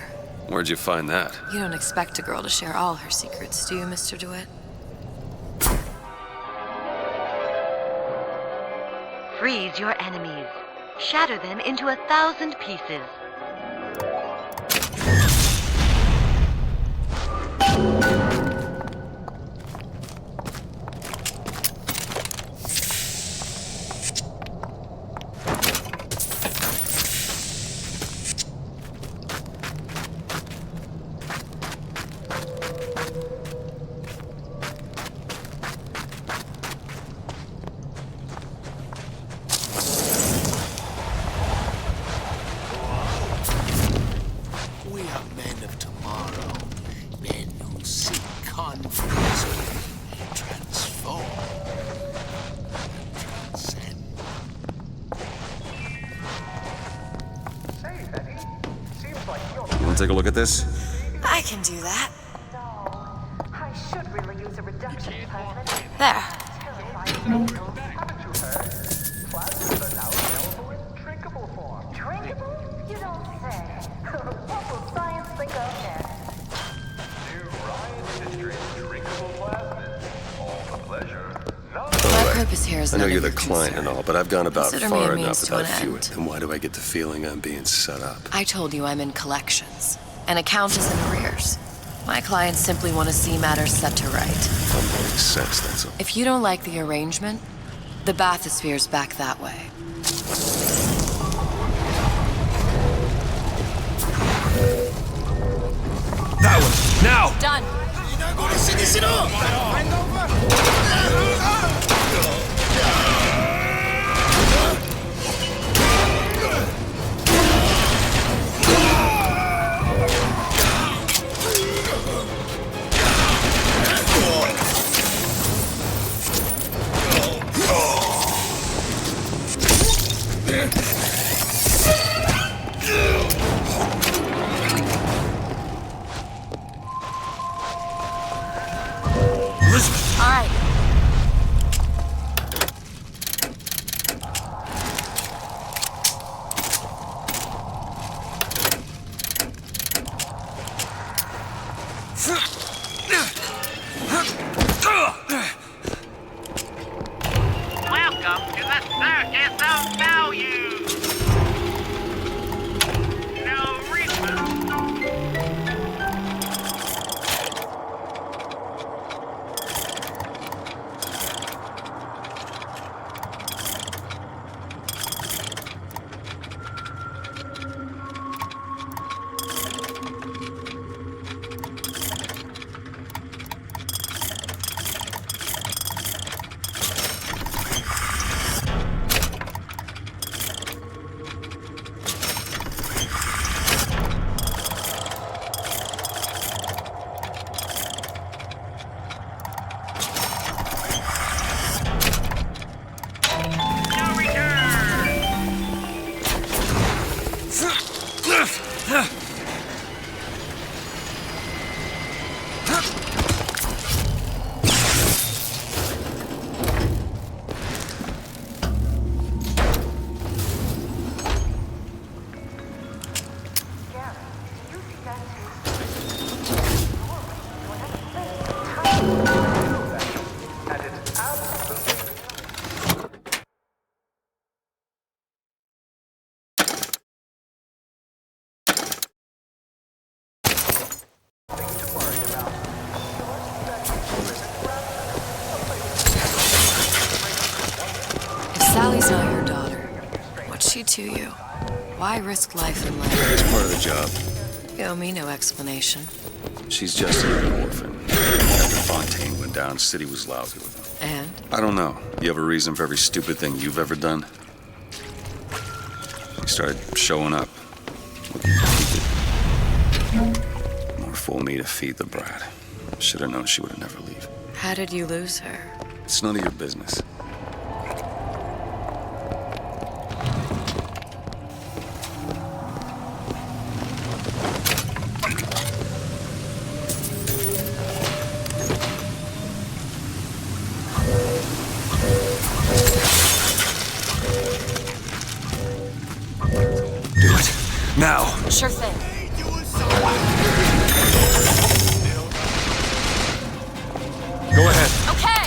Where'd you find that? You don't expect a girl to share all her secrets, do you, Mr. DeWitt? Freeze your enemies. Shatter them into 1,000 pieces. We are men of tomorrow. Men who seek conflict, transform, and transcend. Say, Betty, seems like you're... You wanna take a look at this? I can do that. I should really use a reduction plasmid. There. Haven't you heard? Plasmids are now available in drinkable form. Drinkable? You don't say. What will science think of next? New Ryan's history of drinkable plasmids. All the pleasure. My purpose here is I know none you're of the your client concern. and all, but I've gone about Consider me a far means enough to without an fuel. end. And why do I get the feeling I'm being set up? I told you I'm in collections. An account is in arrears. My clients simply want to see matters set to right. Makes sense, that's all. If you don't like the arrangement, the bathysphere's back that way. That one! Now! Done! You're not gonna see this at all! Bend over! All right. Welcome to the Circus of Value! No refund. If Sally's not your daughter, what's she to you? Why risk life and limb? It's part of the job. You owe me no explanation. She's just a young orphan. After Fontaine went down, City was lousy with him. And? I don't know. You have a reason for every stupid thing you've ever done? He started showing up. More fool me to feed the brat. Should have known she would never leave. How did you lose her? It's none of your business. Do it. Now. Sure thing. Go ahead. Okay.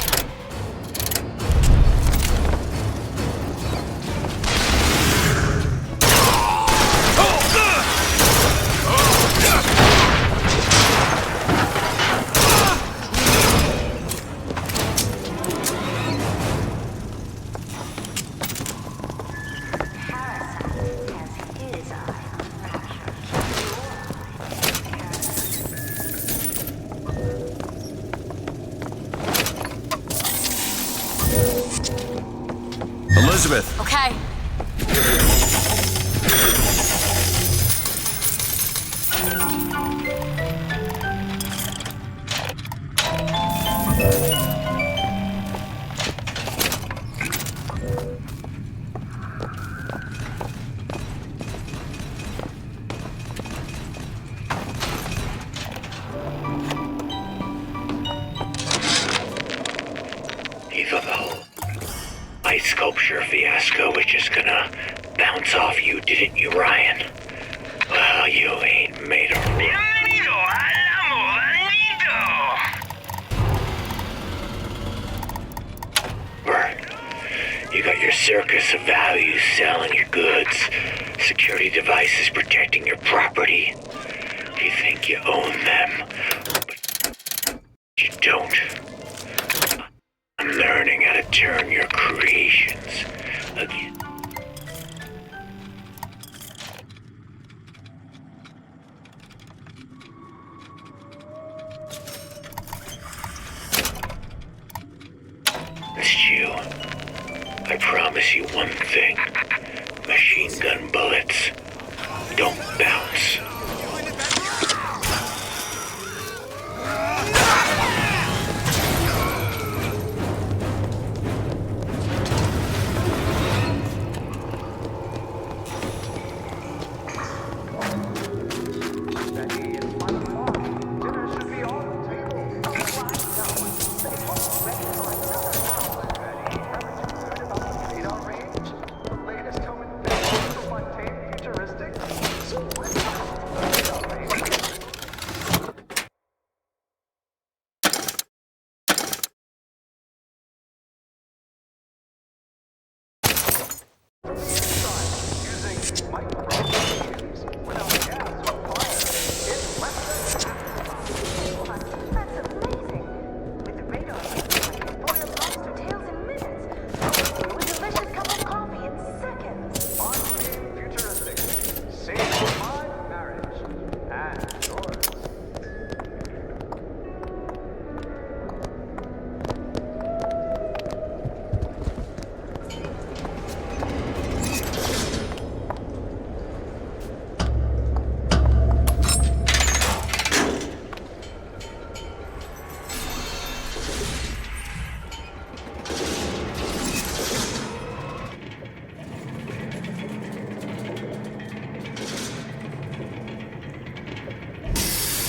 Elizabeth. Okay. You thought the whole ice sculpture fiasco was just gonna bounce off you, didn't you, Ryan? Well, you ain't made of room. Bert, you got your circus of values selling your goods, security devices protecting your property. You think you own them, but you don't. I'm learning how to turn your creations again. It's you. I promise you one thing. Machine gun bullets don't bounce.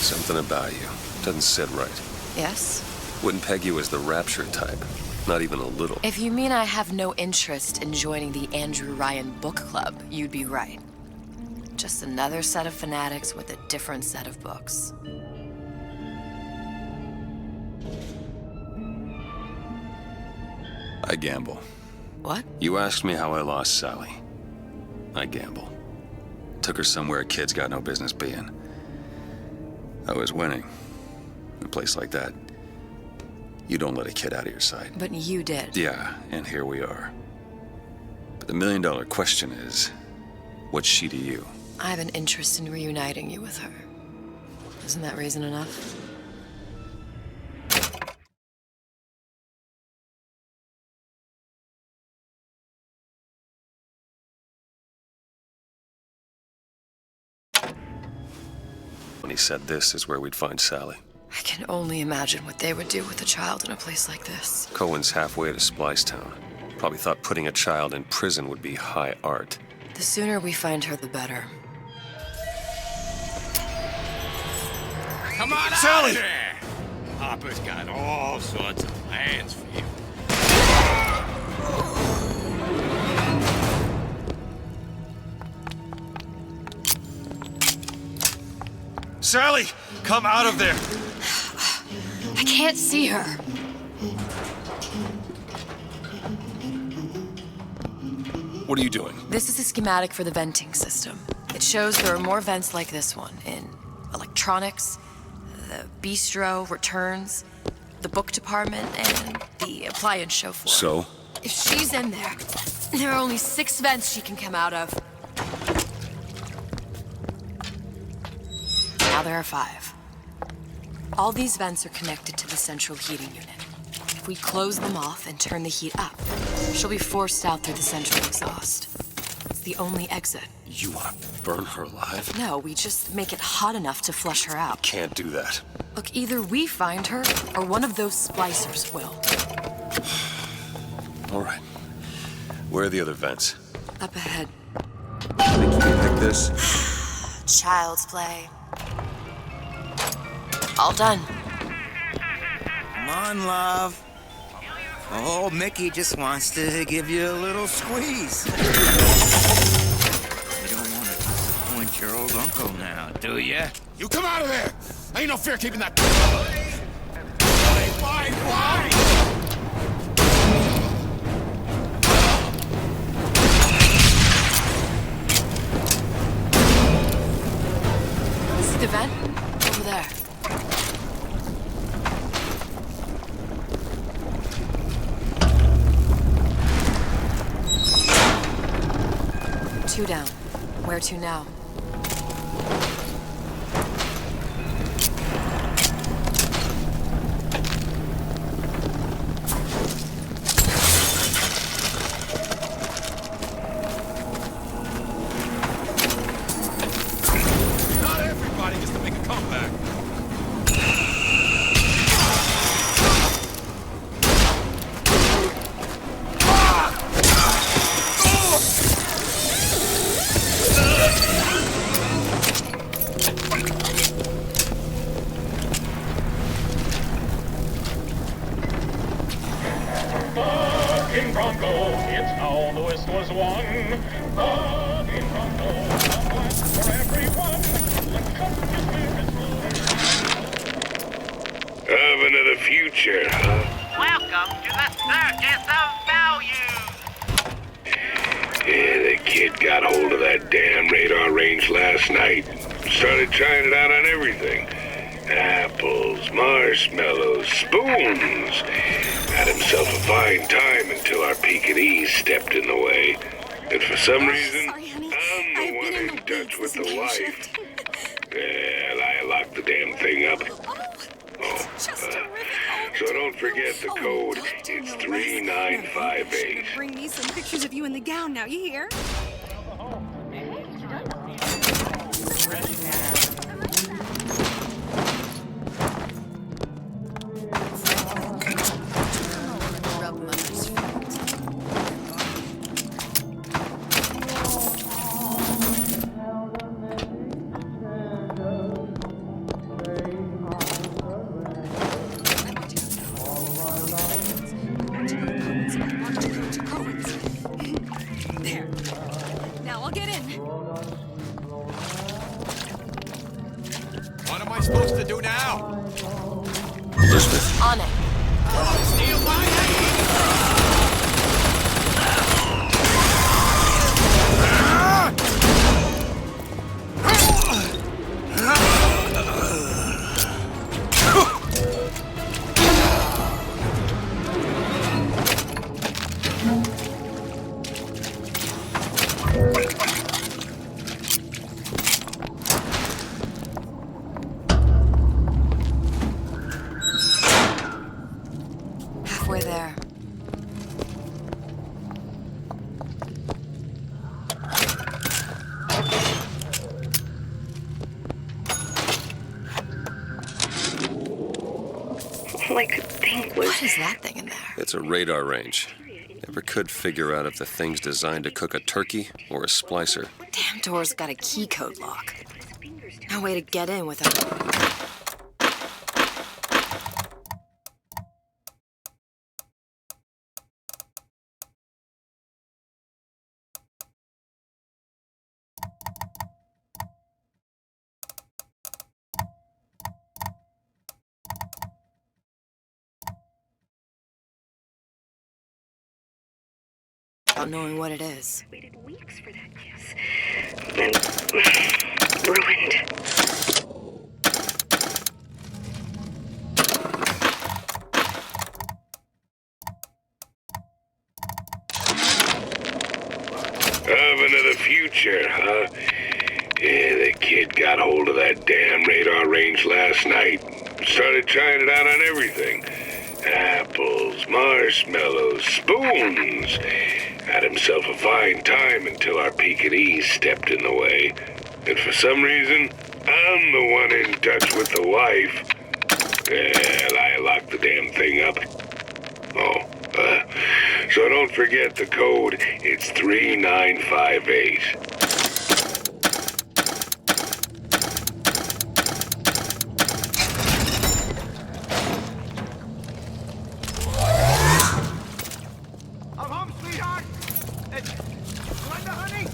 Something about you doesn't sit right. Yes? Wouldn't peg you as the Rapture type. Not even a little. If you mean I have no interest in joining the Andrew Ryan Book Club, you'd be right. Just another set of fanatics with a different set of books. I gamble. What? You asked me how I lost Sally. I gamble. Took her somewhere kids got no business being. I was winning. In a place like that, you don't let a kid out of your sight. But you did. Yeah, and here we are. But the million-dollar question is, what's she to you? I have an interest in reuniting you with her. Isn't that reason enough? When he said this is where we'd find Sally. I can only imagine what they would do with a child in a place like this. Cohen's halfway to Splicetown. Probably thought putting a child in prison would be high art. The sooner we find her, the better. Come on Sally! out of there! Papa's got all sorts of plans for you. Sally! Come out of there! I can't see her. What are you doing? This is a schematic for the venting system. It shows there are more vents like this one in electronics, the bistro, returns, the book department, and the appliance show floor. So? If she's in there are only 6 vents she can come out of. Now there are 5. All these vents are connected to the central heating unit. If we close them off and turn the heat up, she'll be forced out through the central exhaust. It's the only exit. You want to burn her alive? No, we just make it hot enough to flush her out. Can't do that. Look, either we find her, or one of those splicers will. All right. Where are the other vents? Up ahead. Think you can pick this? Child's play. All done. Come on, love. Oh, Mickey just wants to give you a little squeeze. You don't want to disappoint your old uncle now, do you? You come out of there! Ain't no fear keeping that. Why? See the vent? Over there. Two down. Where to now? Not everybody gets to make a comeback. Bucking Bronco, it's how the West was won. Bucking Bronco, a blast for everyone. Let's cut his spirits Oven of the future, huh? Welcome to the Circus of Value. Yeah, the kid got hold of that damn radar range last night. Started trying it out on everything. Apples, marshmallows, spoons. Had himself a fine time until our Pekingese stepped in the way. And for some reason, I'm the one in touch with the wife. Well, I locked the damn thing up. So don't forget the code. It's 3958. Bring me some pictures of you in the gown now, you hear? There. I supposed to do now? Elizabeth. On it. Steal my Halfway there. All I could think was... What is that thing in there? It's a radar range. Never could figure out if the thing's designed to cook a turkey or a splicer. Damn door's got a key code lock. No way to get in without... without knowing what it is. Waited weeks for that kiss. Then... ruined. Oven of the future, huh? Yeah, the kid got hold of that damn radar range last night. Started trying it out on everything. Apples, marshmallows, spoons. Had himself a fine time until our Pekingese stepped in the way. And for some reason, I'm the one in touch with the wife. Well, I locked the damn thing up. Oh, so don't forget the code. It's 3958. I'm home, sweetheart. Glenda, honey.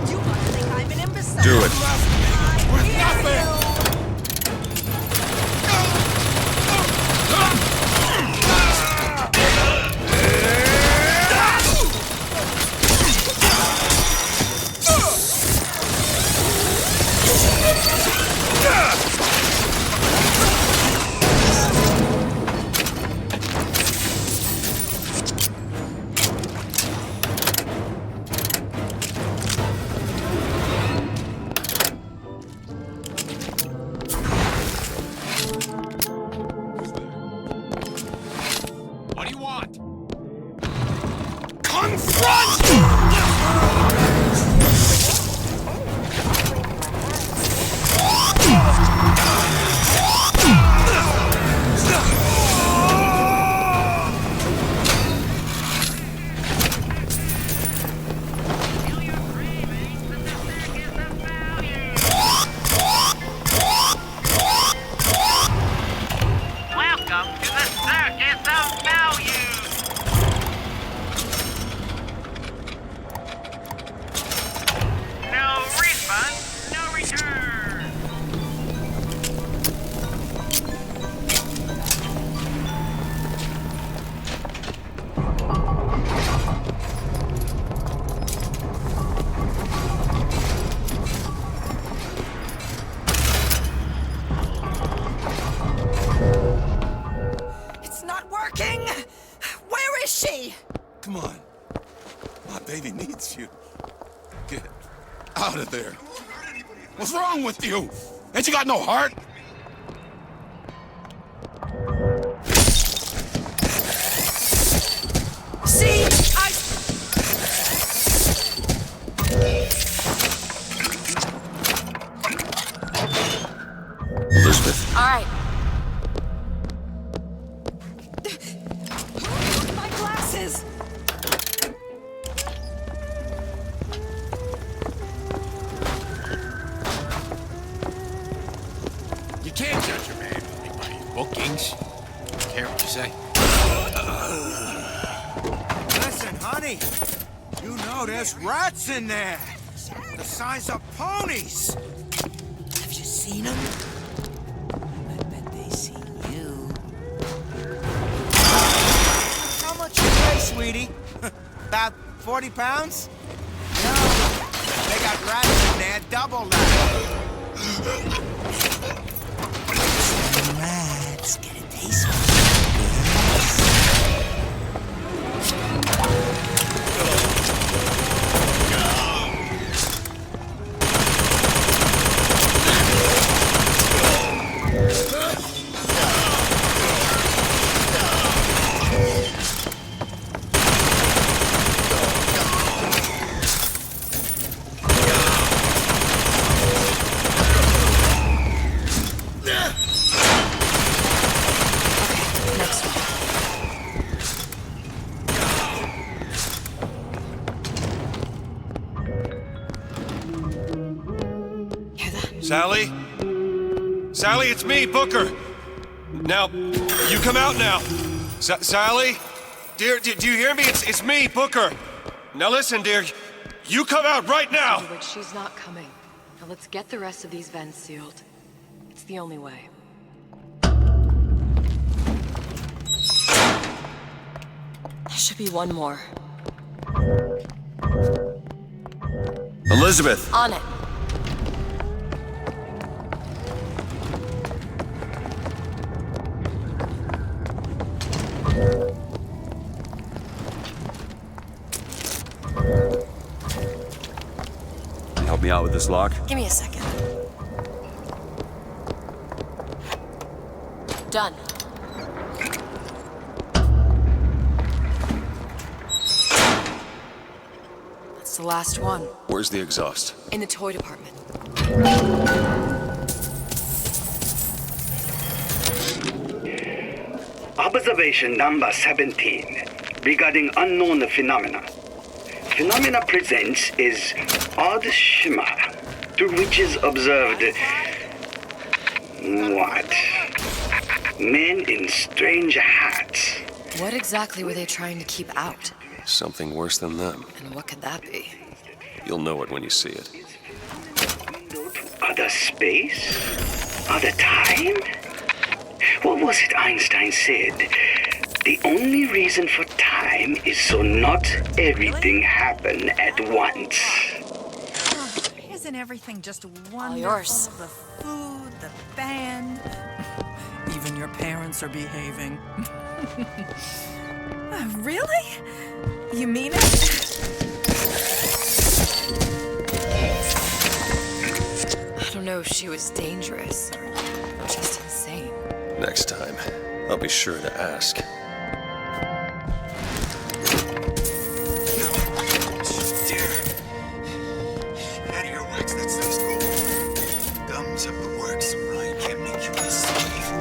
You must think I'm an imbecile. Do it. With nothing. What do you want? Welcome to the circus of values. No refund, no return. It's not working. Where is she? Come on. My baby needs you. Get out of there. What's wrong with you? Ain't you got no heart? See, Elizabeth. All right. my glasses. care what you say. Listen, honey. You know there's rats in there. The size of ponies. Have you seen them? I bet they see you. How much you weigh, sweetie? About 40 pounds? No. They got rats in there, double that. Rats, get a taste of it. Sally? Sally, it's me, Booker. Now, you come out now. Sally? Dear, do you hear me? It's me, Booker. Now listen, dear. You come out right now! But she's not coming. Now let's get the rest of these vents sealed. It's the only way. There should be one more. Elizabeth! On it. Can you help me out with this lock? Give me a second. Done. That's the last one. Where's the exhaust? In the toy department. Observation number 17 regarding unknown phenomena. Phenomena presents is odd shimmer through which is observed what? Men in strange hats. What exactly were they trying to keep out? Something worse than them. And what could that be? You'll know it when you see it. Other space? Other time? What was it Einstein said? The only reason for time is so not everything happen at once. Isn't everything just wonderful? All yours. The food, the band. Even your parents are behaving. Really? You mean it? I don't know if she was dangerous or just insane. Next time, I'll be sure to ask. Gums have the words, Ryan can't make you a slave.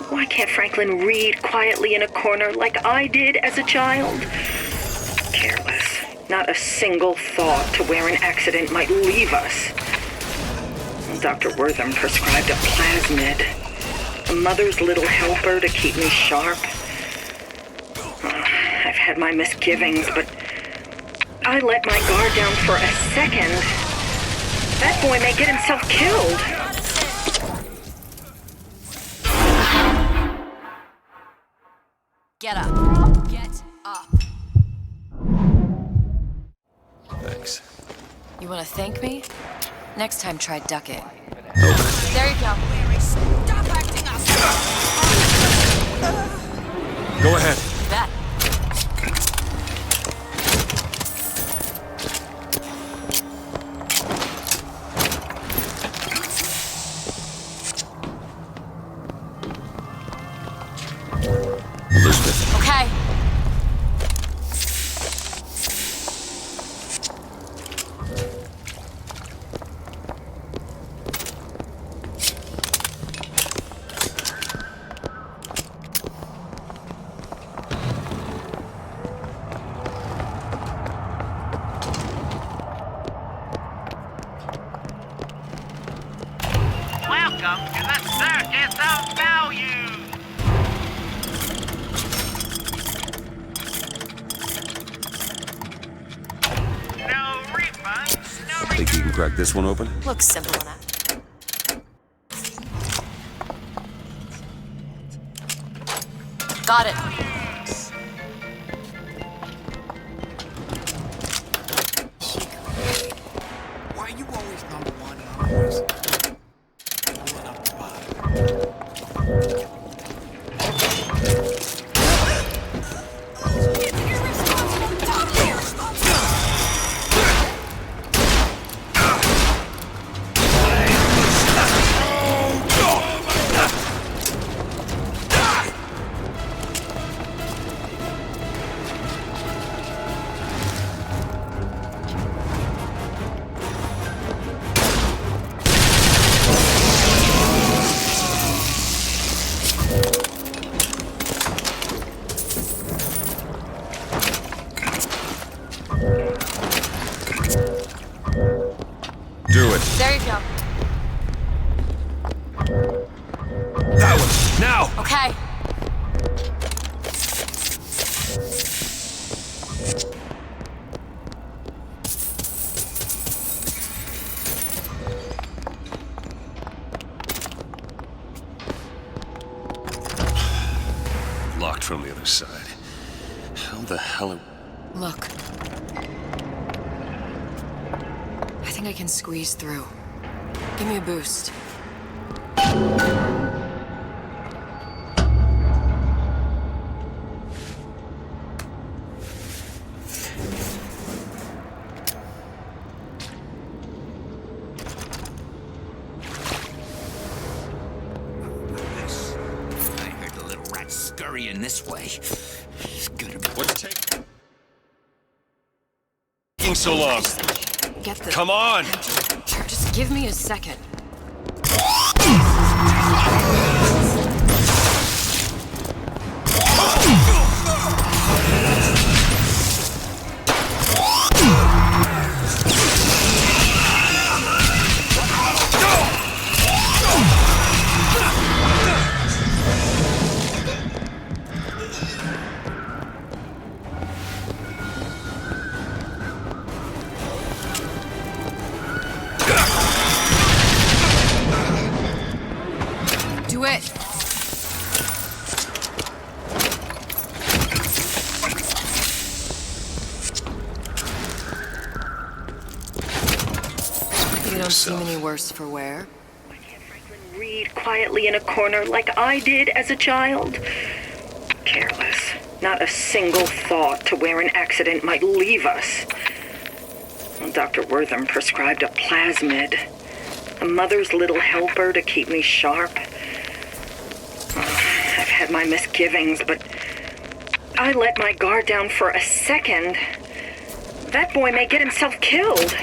Why can't Franklin read quietly in a corner like I did as a child? Careless. Not a single thought to where an accident might leave us. Dr. Wortham prescribed a plasmid. A mother's little helper to keep me sharp. I've had my misgivings, but I let my guard down for a second. That boy may get himself killed. Get up. Get up. Thanks. You want to thank me? Next time, try ducking. Open it. There you go. Stop acting us! Go ahead. That. Elizabeth. Okay. Think you can crack this one open? Looks simple enough. Got it. Why are you always number one and I'm always pulling up the bottom? Do it. There you go. That one. Now! Okay. Locked from the other side. How the hell... Look. I think I can squeeze through. Give me a boost. I heard the little rat scurrying this way. It's gonna be... What's taking so long? Get the... Come on! Just give me a second. Do it. You don't seem any worse for wear. Read quietly in a corner like I did as a child. Careless. Not a single thought to where an accident might leave us. Dr. Wortham prescribed a plasmid. A mother's little helper to keep me sharp. I've had my misgivings, but I let my guard down for a second. That boy may get himself killed.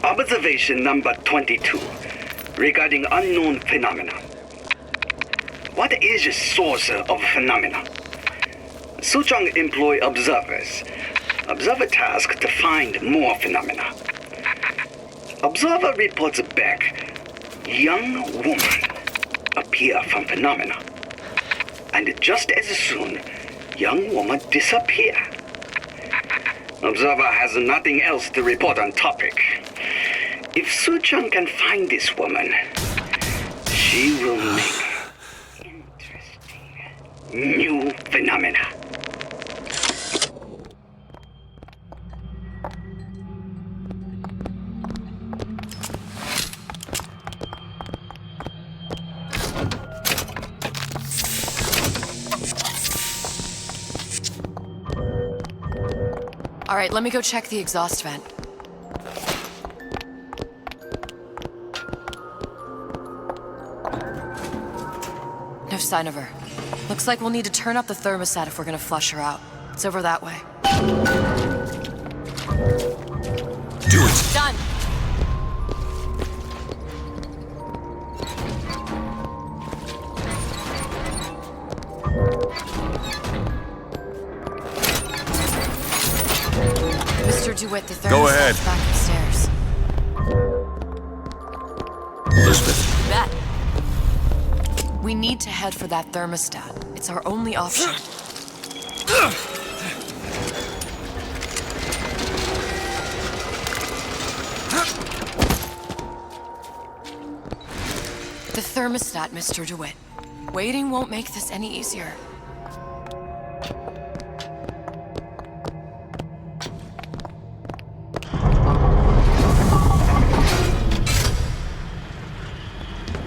Observation number 22, regarding unknown phenomena. What is the source of phenomena? Suchong employ observers. Observer task to find more phenomena. Observer reports back, young woman appear from phenomena. And just as soon, young woman disappear. Observer has nothing else to report on topic. If Suchong can find this woman, she will make interesting new phenomena. All right, let me go check the exhaust vent. No sign of her. Looks like we'll need to turn up the thermostat if we're gonna flush her out. It's over that way. Do it! Done! Mr. DeWitt, the thermostat's Go ahead. back upstairs. Elizabeth. Bet. We need to head for that thermostat. It's our only option. The thermostat, Mr. DeWitt. Waiting won't make this any easier.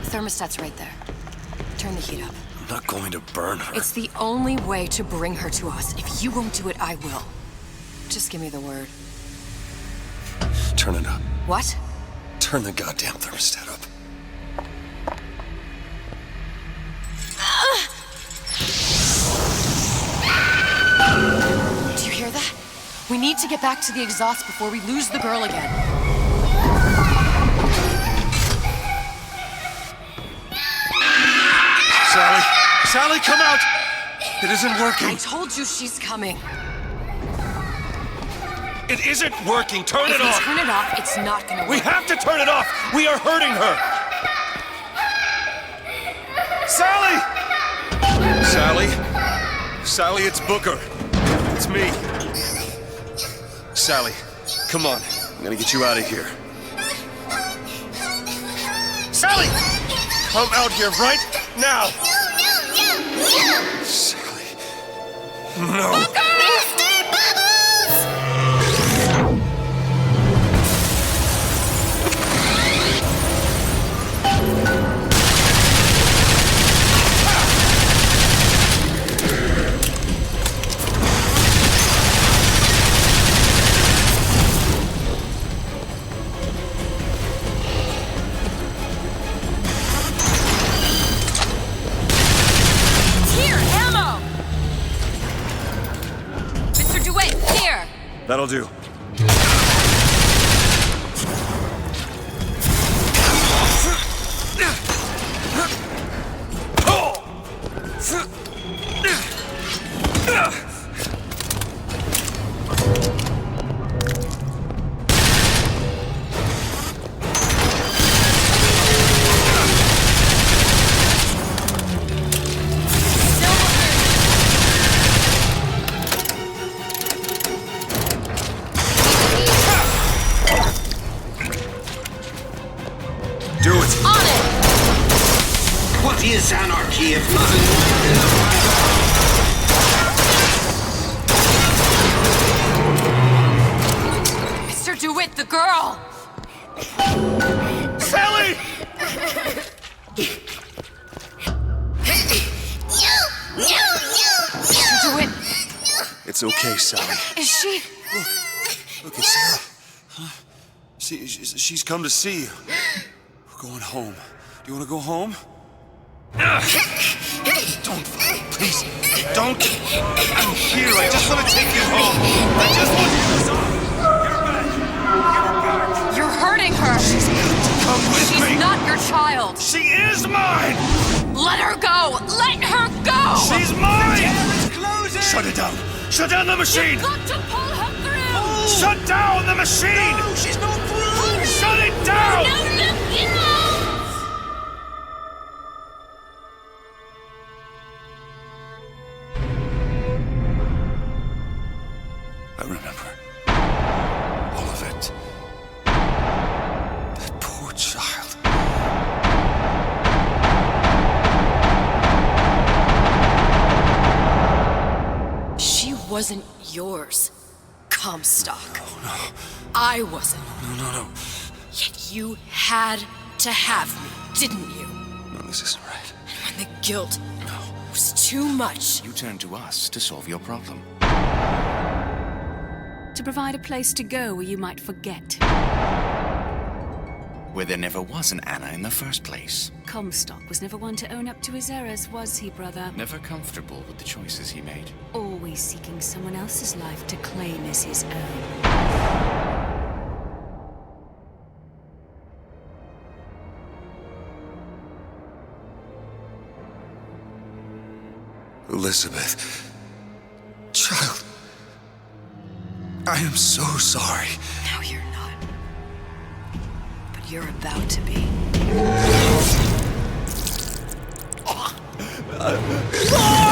The thermostat's right there. Turn the heat up. I'm not going to burn her. It's the only way to bring her to us. If you won't do it, I will. Just give me the word. Turn it up. What? Turn the goddamn thermostat up. Do you hear that? We need to get back to the exhaust before we lose the girl again. Sally! Sally, come out! It isn't working. I told you she's coming. It isn't working. Turn If it we off. turn it off, it's not gonna work. We have to turn it off. We are hurting her. Sally! Sally? Sally, it's Booker. It's me. Sally, come on. I'm gonna get you out of here. Sally! Come out here right now! Sally. No. That'll do. What is anarchy if not a norm in the Bible? Mr. DeWitt, the girl! Sally! Mr. DeWitt! It's okay, Sally. Is she? Look, it's Sarah. Huh? She's come to see you. We're going home. Do you want to go home? Don't, please, don't. I'm here. I just want to take you home. I just want you to stop. You're hurting her. She's got to come with me. She's not your child. She is mine. Let her go. Let her go. She's mine. The door is closing. Shut it down. Shut down the machine. You've got to pull her through. Shut down the machine. No, she's not through. Shut it down. No, no. I remember all of it. That poor child. She wasn't yours, Comstock. No. I wasn't. No. Yet you had to have me, didn't you? No, this isn't right. And when the guilt was too much. You turned to us to solve your problem. to provide a place to go where you might forget. Where there never was an Anna in the first place. Comstock was never one to own up to his errors, was he, brother? Never comfortable with the choices he made. Always seeking someone else's life to claim as his own. Elizabeth. Child. I am so sorry. No, you're not. But you're about to be. Ah!